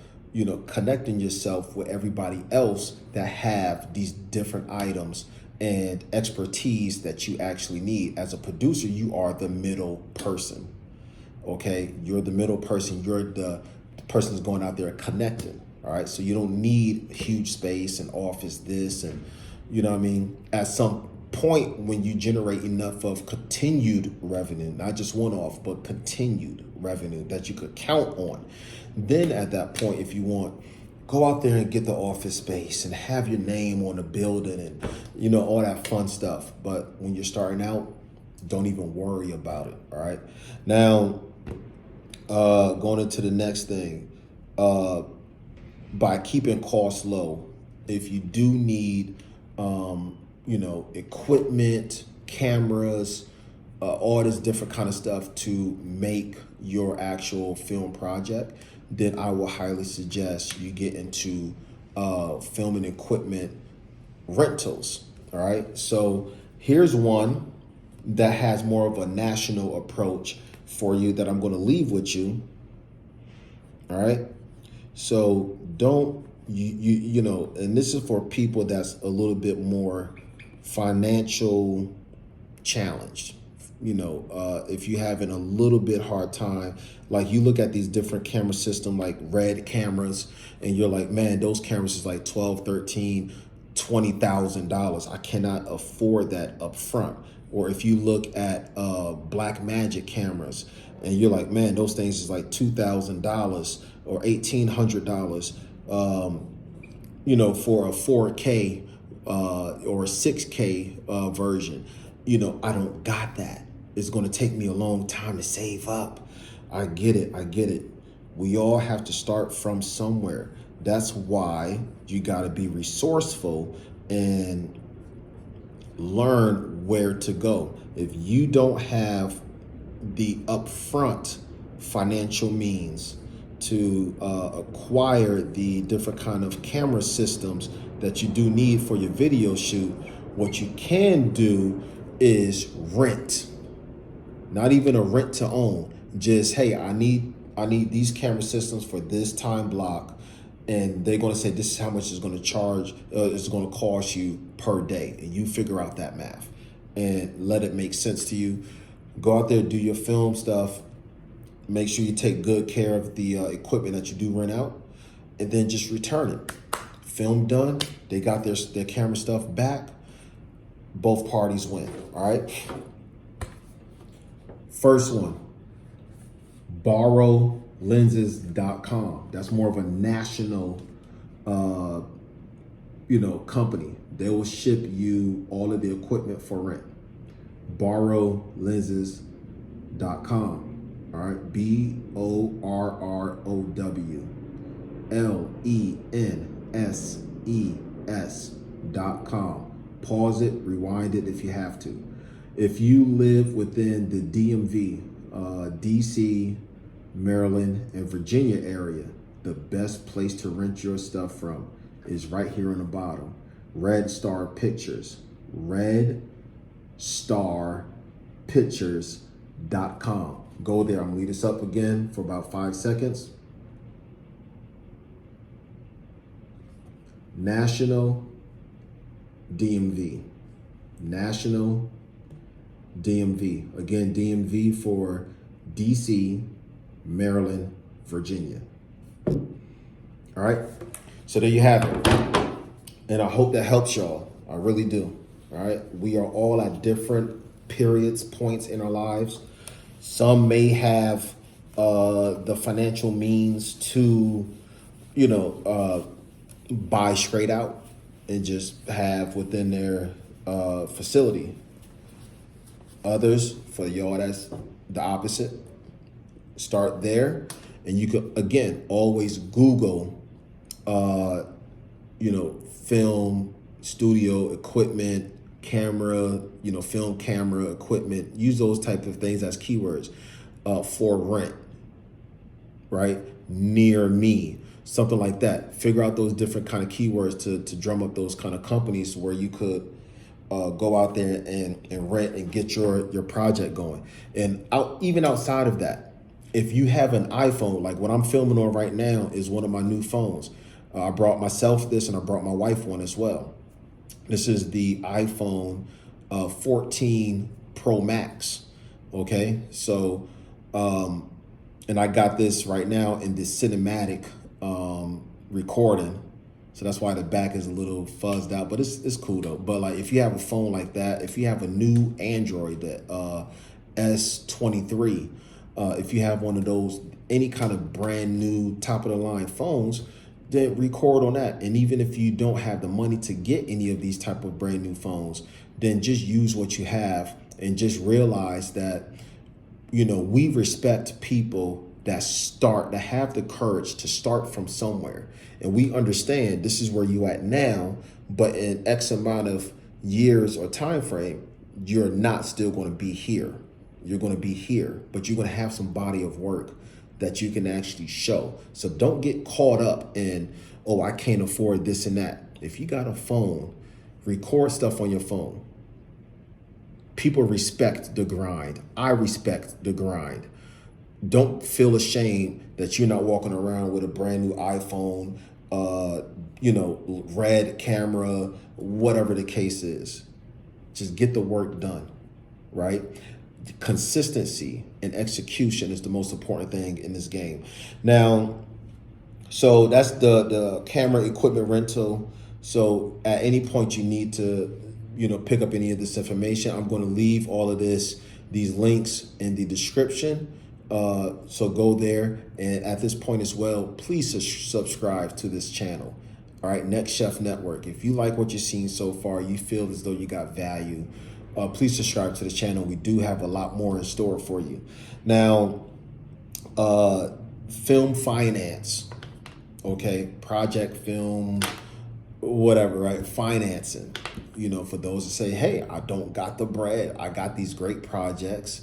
connecting yourself with everybody else that have these different items and expertise that you actually need. As a producer, you are the middle person. Okay. You're the middle person. You're the person that's going out there connecting. All right. So you don't need huge space and office this, and at some point when you generate enough of continued revenue, not just one-off, but continued revenue that you could count on, then at that point, if you want, go out there and get the office space and have your name on the building and all that fun stuff. But when you're starting out, don't even worry about it. All right. Now, going into the next thing, by keeping costs low, if you do need equipment, cameras, all this different kind of stuff to make your actual film project, then I will highly suggest you get into filming equipment rentals. All right. So here's one that has more of a national approach for you that I'm going to leave with you. All right. So don't you know, and this is for people that's a little bit more financial challenged. If you're having a little bit hard time, like you look at these different camera system like Red cameras, and you're like, man, those cameras is like 12, 13, $20,000. I cannot afford that up front. Or if you look at Black Magic cameras, and you're like, man, those things is like $2,000 or $1,800. For a 4K or a 6K version. I don't got that. It's going to take me a long time to save up. I get it. We all have to start from somewhere. That's why you got to be resourceful and learn where to go. If you don't have the upfront financial means to acquire the different kind of camera systems that you do need for your video shoot, what you can do is rent. Not even a rent to own. Just, hey, I need these camera systems for this time block, and they're going to say this is how much it's going to charge. It's going to cost you per day, and you figure out that math and let it make sense to you. Go out there, do your film stuff. Make sure you take good care of the equipment that you do rent out, and then just return it. Film done. They got their camera stuff back. Both parties win. All right. First one, borrowlenses.com. That's more of a national, company. They will ship you all of the equipment for rent. Borrowlenses.com. All right. BORROWLENSES.com. Pause it, rewind it if you have to. If you live within the DMV, DC, Maryland, and Virginia area, the best place to rent your stuff from is right here on the bottom. Red Star Pictures. RedStarPictures.com. Go there. I'm going to leave this up again for about 5 seconds. National DMV. National DMV. Again, DMV for DC, Maryland, Virginia. All right. So there you have it. And I hope that helps y'all. I really do. All right. We are all at different periods, points in our lives. Some may have the financial means to, buy straight out and just have within their facility. Others, for y'all, that's the opposite. Start there, and you could, again, always Google, film studio equipment, camera, film camera equipment. Use those type of things as keywords for rent, right? Near me. Something like that. Figure out those different kind of keywords to drum up those kind of companies where you could go out there and rent and get your project going. And even outside of that, if you have an iPhone, like what I'm filming on right now is one of my new phones. I brought myself this and I brought my wife one as well. This is the iPhone 14 Pro Max. Okay, so and I got this right now in this cinematic recording, so that's why the back is a little fuzzed out, but it's cool though. But like, if you have a phone like that, if you have a new Android, that S23, if you have one of those, any kind of brand new top of the line phones, then record on that. And even if you don't have the money to get any of these type of brand new phones, then just use what you have and just realize that, we respect people that have the courage to start from somewhere. And we understand this is where you at now, but in X amount of years or time frame, you're not still going to be here. You're going to be here, but you're going to have some body of work that you can actually show. So don't get caught up in, oh, I can't afford this and that. If you got a phone, Record stuff on your phone. People respect the grind. I respect the grind. Don't feel ashamed that you're not walking around with a brand new iPhone, red camera, whatever the case is. Just get the work done, right? Consistency and execution is the most important thing in this game. Now, so that's the camera equipment rental. So at any point you need to, pick up any of this information, I'm going to leave all of these links in the description. So go there, and at this point as well, please subscribe to this channel. All right, Next Chef Network. If you like what you've seen so far, you feel as though you got value, please subscribe to the channel. We do have a lot more in store for you. Now, film finance, okay, project film, whatever, right? Financing, for those that say, hey, I don't got the bread. I got these great projects,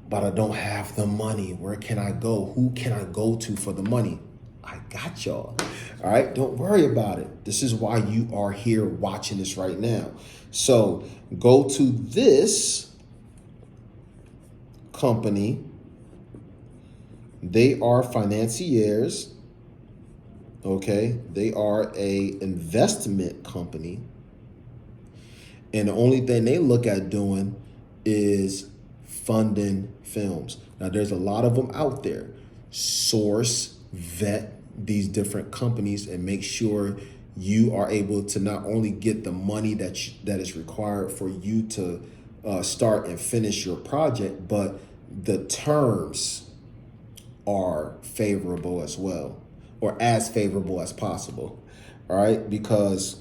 but I don't have the money. Where can I go? Who can I go to for the money? I got y'all. All right, don't worry about it. This is why you are here watching this right now. So go to this company. They are financiers. Okay, they are a investment company. And the only thing they look at doing is funding films. Now, there's a lot of them out there. Source, vet these different companies and make sure you are able to not only get the money that is required for you to start and finish your project, but the terms are favorable as well, or as favorable as possible. All right, because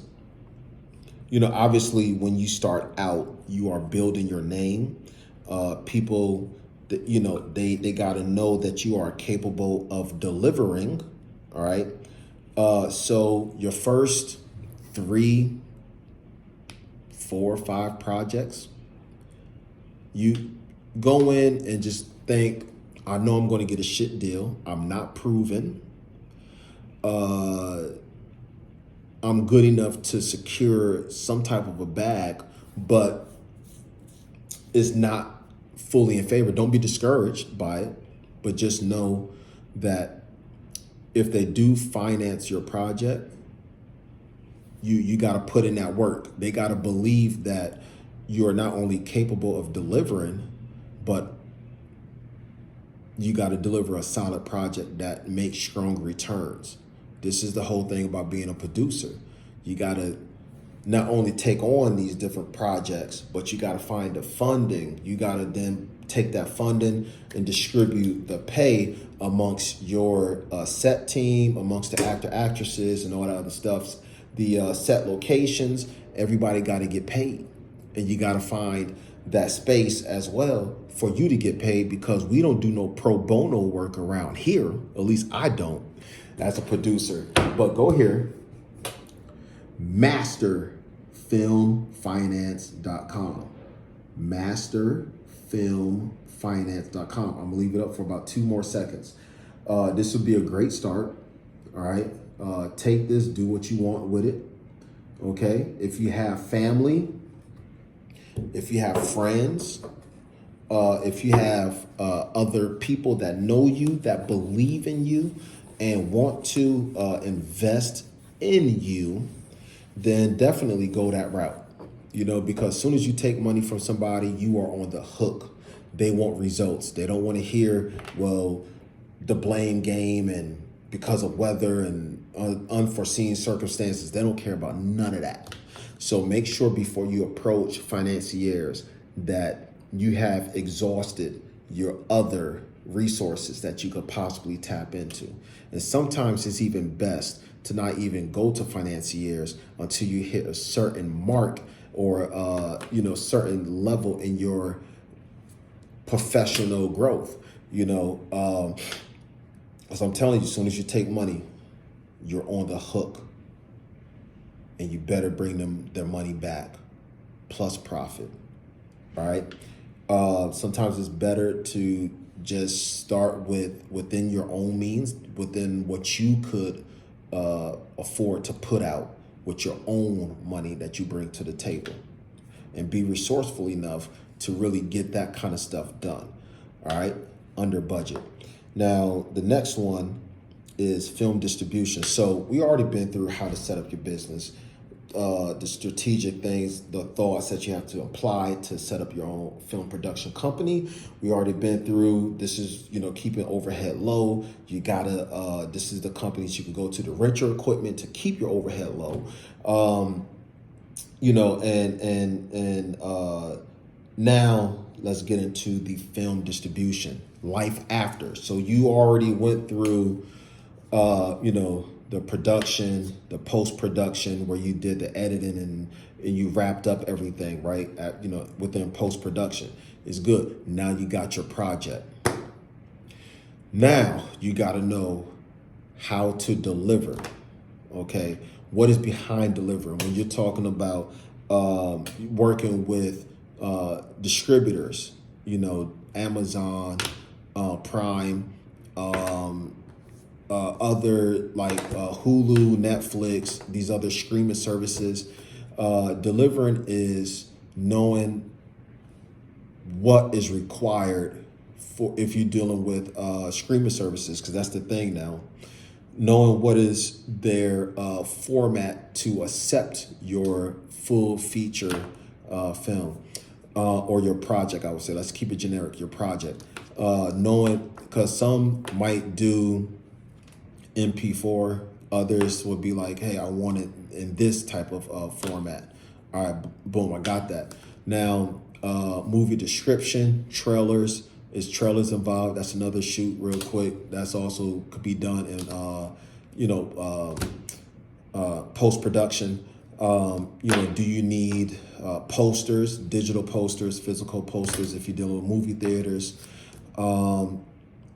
obviously when you start out, you are building your name. People, they got to know that you are capable of delivering. All right. So your first 3, 4, 5 projects, you go in and just think, I know I'm going to get a shit deal. I'm not proven. I'm good enough to secure some type of a bag, but it's not fully in favor. Don't be discouraged by it, but just know that if they do finance your project, you got to put in that work. They got to believe that you're not only capable of delivering, but you got to deliver a solid project that makes strong returns. This is the whole thing about being a producer. You got to not only take on these different projects, but you got to find the funding. You got to then take that funding and distribute the pay amongst your set team, amongst the actor, actresses, and all that other stuff. The set locations, everybody got to get paid. And you got to find that space as well for you to get paid, because we don't do no pro bono work around here. At least I don't as a producer. But go here, masterfilmfinance.com. Masterfilmfinance.com. I'm gonna leave it up for about 2 more seconds. This would be a great start. All right. Take this, do what you want with it. Okay. If you have family, if you have friends, if you have other people that know you, that believe in you and want to invest in you, then definitely go that route. Because as soon as you take money from somebody, you are on the hook. They want results. They don't want to hear, well, the blame game and because of weather and unforeseen circumstances. They don't care about none of that. So make sure before you approach financiers that you have exhausted your other resources that you could possibly tap into. And sometimes it's even best to not even go to financiers until you hit a certain mark or certain level in your professional growth. As I'm telling you, as soon as you take money, you're on the hook, and you better bring them their money back plus profit. All right. Sometimes it's better to just start within your own means, within what you could afford to put out, with your own money that you bring to the table, and be resourceful enough to really get that kind of stuff done. All right, under budget. Now, the next one is film distribution. So we already been through how to set up your business, the strategic things, the thoughts that you have to apply to set up your own film production company. We already been through, this is, keeping overhead low. You gotta, this is the companies you can go to rent your equipment to keep your overhead low. Now let's get into the film distribution, life after. So you already went through, the production, the post-production where you did the editing and you wrapped up everything, right? Within post-production is good. Now you got your project. Now you got to know how to deliver. Okay. What is behind delivering? When you're talking about working with distributors, Amazon, Prime, other like Hulu, Netflix, these other streaming services. Delivering is knowing what is required for if you're dealing with streaming services, because that's the thing now. Knowing what is their format to accept your full feature film or your project, I would say. Let's keep it generic, your project. Knowing, because some might do MP4, others would be like, hey, I want it in this type of format. All right, boom, I got that. Now, movie description, trailers. Is trailers involved? That's another shoot real quick. That's also could be done in, post-production. Do you need posters, digital posters, physical posters if you're dealing with movie theaters? And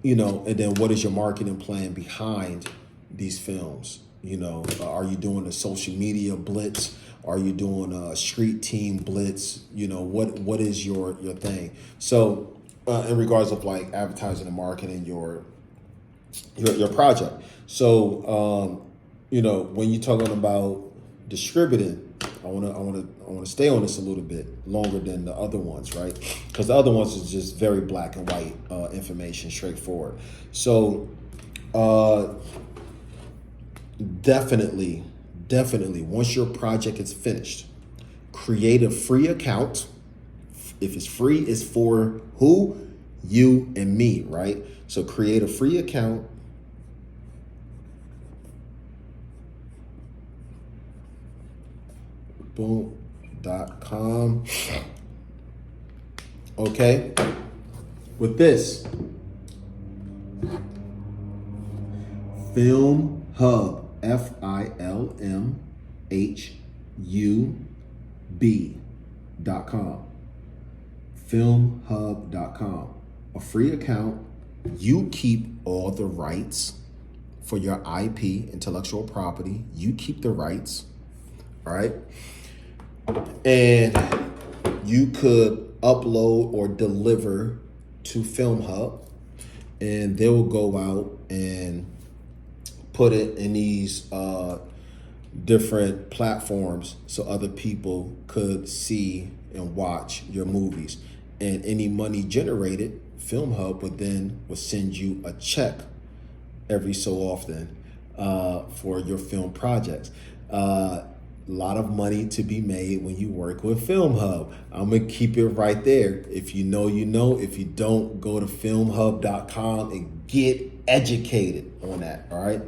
then what is your marketing plan behind these films? Are you doing a social media blitz? Are you doing a street team blitz? What is your thing? So in regards of like advertising and marketing your project. So, when you're talking about distributing, I want to stay on this a little bit longer than the other ones, right? Because the other ones is just very black and white information, straightforward. So definitely, once your project is finished, create a free account. If it's free, it's for who? You and me, right? So create a free account. Boom.com. Okay. With this, Film Hub, FILMHUB.com. filmhub.com, a free account. You keep all the rights for your IP, intellectual property. You keep the rights, all right? And you could upload or deliver to Film Hub, and they will go out and put it in these different platforms so other people could see and watch your movies. And any money generated, Film Hub would send you a check every so often for your film projects. A lot of money to be made when you work with Film Hub. I'm gonna keep it right there. If you know, you know. If you don't, go to filmhub.com and get educated on that, all right?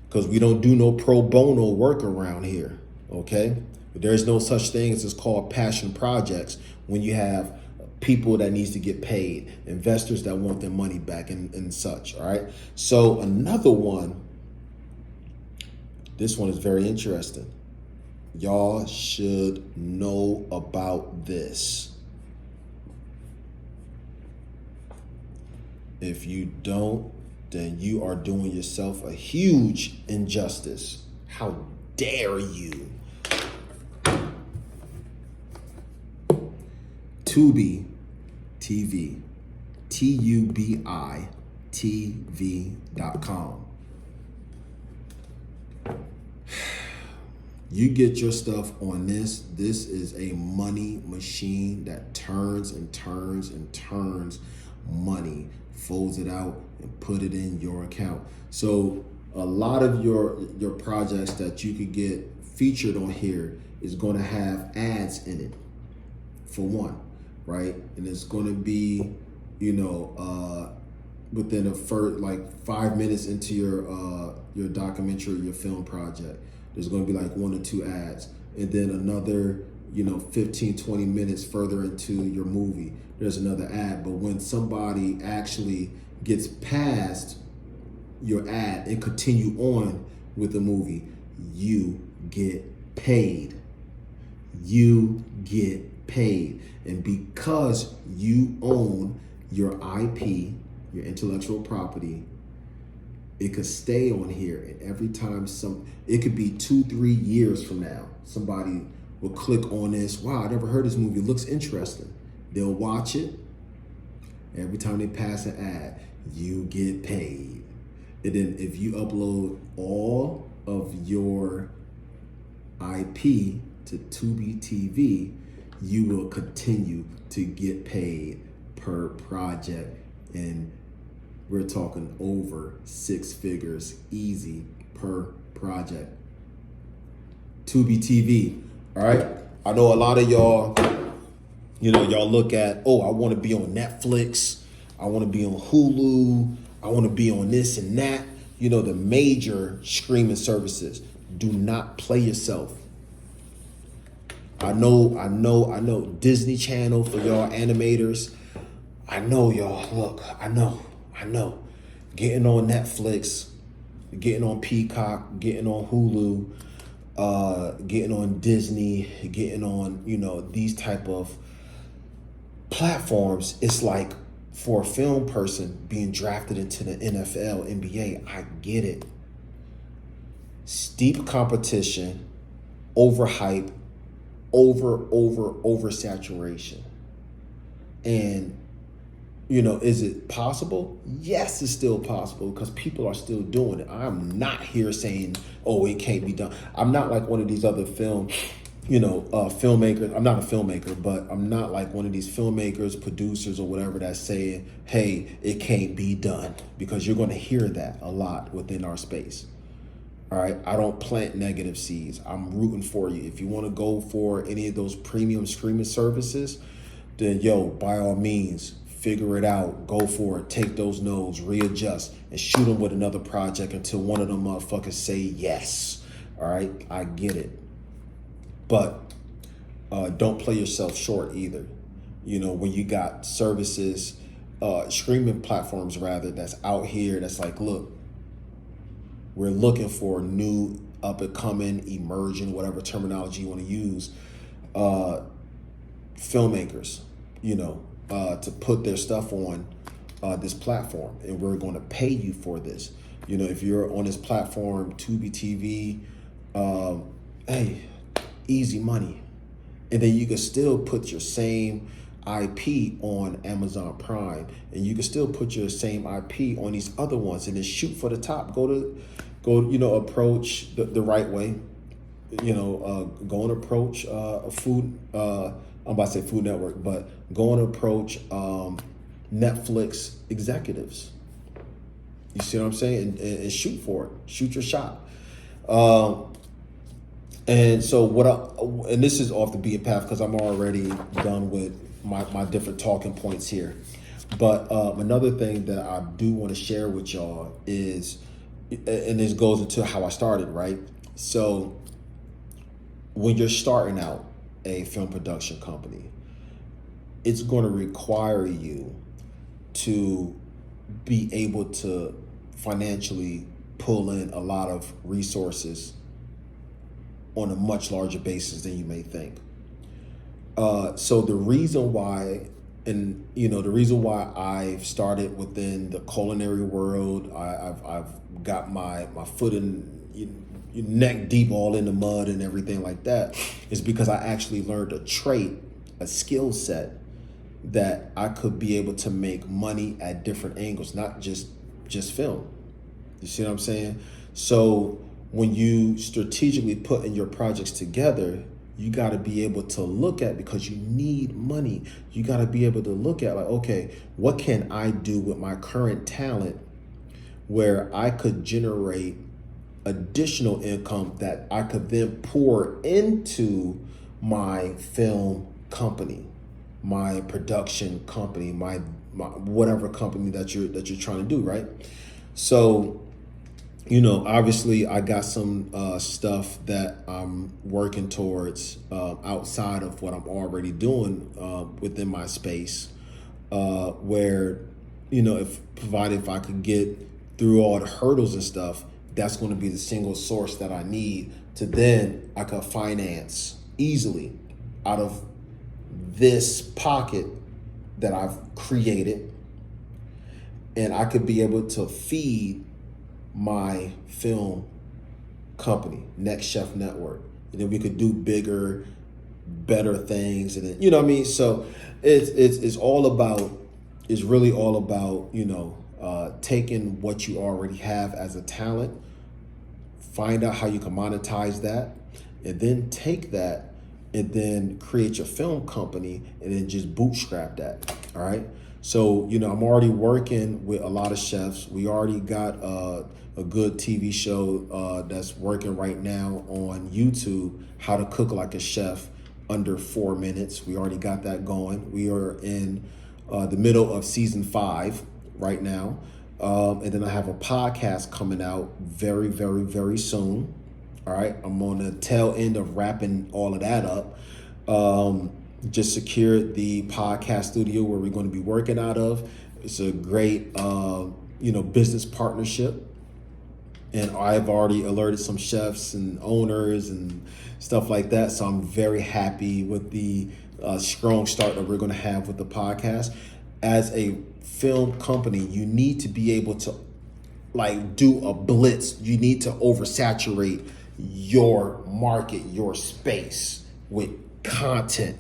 Because we don't do no pro bono work around here, okay? There's no such thing as it's called passion projects when you have people that needs to get paid, investors that want their money back and such, all right? So another one, this one is very interesting. Y'all should know about this. If you don't, then you are doing yourself a huge injustice. How dare you? Tubi TV, TUBI TV.com. You get your stuff on this. This is a money machine that turns and turns and turns money, folds it out and put it in your account. So a lot of your projects that you could get featured on here is going to have ads in it, for one, right? And it's going to be, within a first like 5 minutes into your documentary, your film project, there's going to be like 1 or 2 ads, and then another 15, 20 minutes further into your movie, there's another ad. But when somebody actually gets past your ad and continue on with the movie, you get paid. You get paid. And because you own your IP, your intellectual property, it could stay on here. And every time it could be 2-3 years from now, somebody will click on this. Wow, I never heard this movie. It looks interesting. They'll watch it. Every time they pass an ad, you get paid. And then if you upload all of your IP to Tubi TV, you will continue to get paid per project. And we're talking over 6 figures easy per project. Tubi TV, all right? I know a lot of y'all, y'all look at, I want to be on Netflix. I want to be on Hulu. I want to be on this and that. The major streaming services. Do not play yourself. I know Disney Channel for y'all animators. I know y'all, look, I know. Getting on Netflix, getting on Peacock, getting on Hulu, getting on Disney, getting on, these type of platforms. It's like, for a film person being drafted into the NFL, NBA, I get it. Steep competition, overhype, oversaturation. And, is it possible? Yes, it's still possible because people are still doing it. I'm not here saying, it can't be done. I'm not like one of these other filmmakers. I'm not a filmmaker, but I'm not like one of these filmmakers, producers, or whatever that's saying, hey, it can't be done, because you're going to hear that a lot within our space. All right. I don't plant negative seeds. I'm rooting for you. If you want to go for any of those premium streaming services, then by all means, figure it out, go for it, take those no's, readjust, and shoot them with another project until one of them motherfuckers say yes. All right. I get it. But don't play yourself short either. When you got services, streaming platforms rather, that's out here, that's like, look, we're looking for new, up and coming, emerging, whatever terminology you want to use, filmmakers, to put their stuff on this platform, and we're going to pay you for this. If you're on this platform, Tubi TV, hey, easy money. And then you can still put your same IP on Amazon Prime, and you can still put your same IP on these other ones, and then shoot for the top. Go approach the right way. Go and approach a food. I'm about to say Food Network, but go and approach Netflix executives. You see what I'm saying? And shoot for it. Shoot your shot. And so and this is off the beaten path because I'm already done with my different talking points here. But another thing that I do want to share with y'all is, and this goes into how I started, right? So when you're starting out a film production company, it's going to require you to be able to financially pull in a lot of resources on a much larger basis than you may think. So the reason why, I've started within the culinary world, I've got my foot in, neck deep all in the mud and everything like that, is because I actually learned a trait, a skill set that I could be able to make money at different angles, not just film. You see what I'm saying? So when you strategically putting your projects together, you got to be able to look at, because you need money, you got to be able to look at like, okay, what can I do with my current talent where I could generate additional income that I could then pour into my film company, my production company, my whatever company that you're trying to do, right? So, obviously I got some stuff that I'm working towards outside of what I'm already doing within my space, where, if I could get through all the hurdles and stuff, that's going to be the single source that I need to then I could finance easily out of this pocket that I've created, and I could be able to feed my film company, Next Chef Network. And then we could do bigger, better things, and then, you know what I mean? So it's all about, it's really all about, taking what you already have as a talent, find out how you can monetize that, and then take that and then create your film company and then just bootstrap that. All right. So, I'm already working with a lot of chefs. We already got a good TV show that's working right now on YouTube, How to Cook Like a Chef Under 4 Minutes. We already got that going. We are in the middle of season 5 right now. And then I have a podcast coming out very, very, very soon. All right. I'm on the tail end of wrapping all of that up. Just secured the podcast studio where we're going to be working out of. It's a great, business partnership. And I've already alerted some chefs and owners and stuff like that. So I'm very happy with the strong start that we're going to have with the podcast. As a film company, you need to be able to do a blitz. You need to oversaturate your market, your space with content.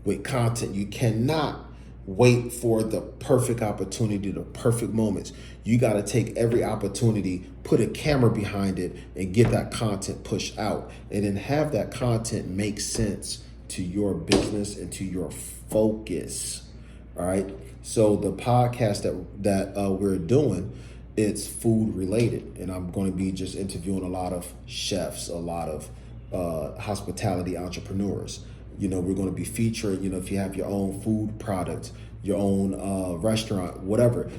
You cannot wait for the perfect opportunity, the perfect moments. You got to take every opportunity, put a camera behind it, and get that content pushed out, and then have that content make sense to your business and to your focus. All right. So the podcast that we're doing, it's food related, and I'm going to be just interviewing a lot of chefs, a lot of hospitality entrepreneurs. We're going to be featuring, if you have your own food product, your own restaurant, whatever.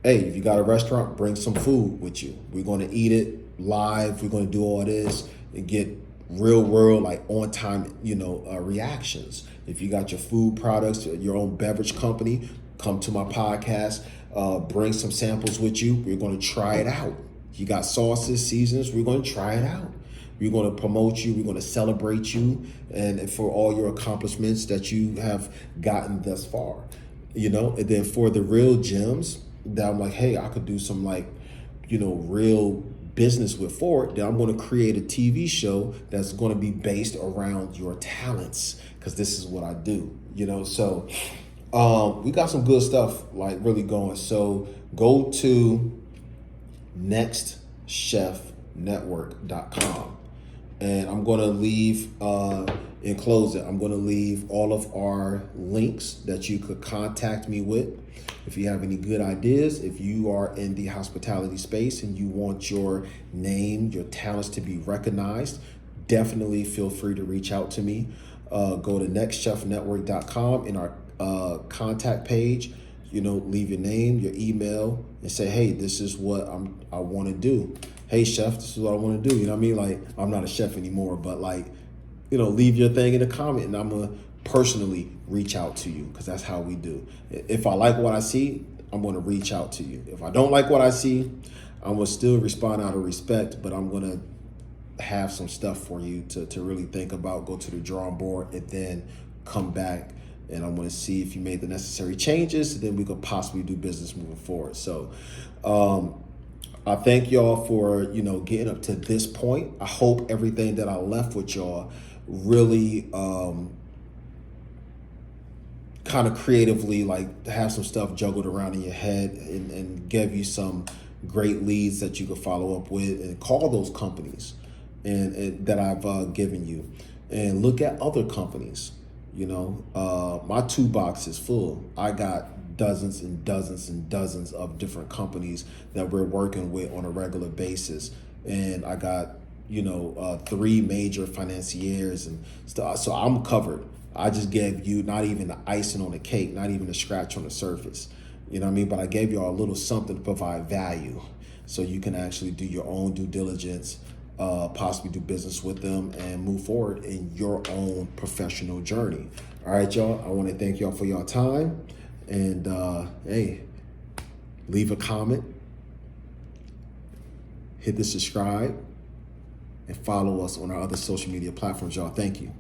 Hey, if you got a restaurant, bring some food with you. We're going to eat it live. We're going to do all this and get real world, on time, reactions. If you got your food products, your own beverage company, come to my podcast, bring some samples with you. We're going to try it out. You got sauces, seasonings, we're going to try it out. We're going to promote you. We're going to celebrate you and for all your accomplishments that you have gotten thus far, and then for the real gems that I'm like, hey, I could do some real business with Ford, then I'm going to create a TV show that's going to be based around your talents, because this is what I do, so we got some good stuff really going. So go to nextchefnetwork.com. And I'm going to leave, in closing, I'm going to leave all of our links that you could contact me with. If you have any good ideas, if you are in the hospitality space and you want your name, your talents to be recognized, definitely feel free to reach out to me. Go to nextchefnetwork.com in our contact page, leave your name, your email, and say, hey, this is what I want to do. Hey, chef, this is what I want to do. You know what I mean? I'm not a chef anymore, but leave your thing in the comment, and I'm going to personally reach out to you, because that's how we do. If I like what I see, I'm going to reach out to you. If I don't like what I see, I'm going to still respond out of respect, but I'm going to have some stuff for you to really think about, go to the drawing board, and then come back. And I'm going to see if you made the necessary changes, and then we could possibly do business moving forward. So, I thank y'all for, getting up to this point. I hope everything that I left with y'all really kind of creatively have some stuff juggled around in your head and give you some great leads that you can follow up with, and call those companies and that I've given you, and look at other companies. My toolbox is full. I got dozens and dozens and dozens of different companies that we're working with on a regular basis, and I got 3 major financiers and stuff. So I'm covered. I just gave you not even the icing on the cake, not even a scratch on the surface. You know what I mean? But I gave you all a little something to provide value, so you can actually do your own due diligence, possibly do business with them, and move forward in your own professional journey. All right, y'all. I want to thank y'all for your time, and hey, leave a comment, hit the subscribe, and follow us on our other social media platforms, y'all. Thank you.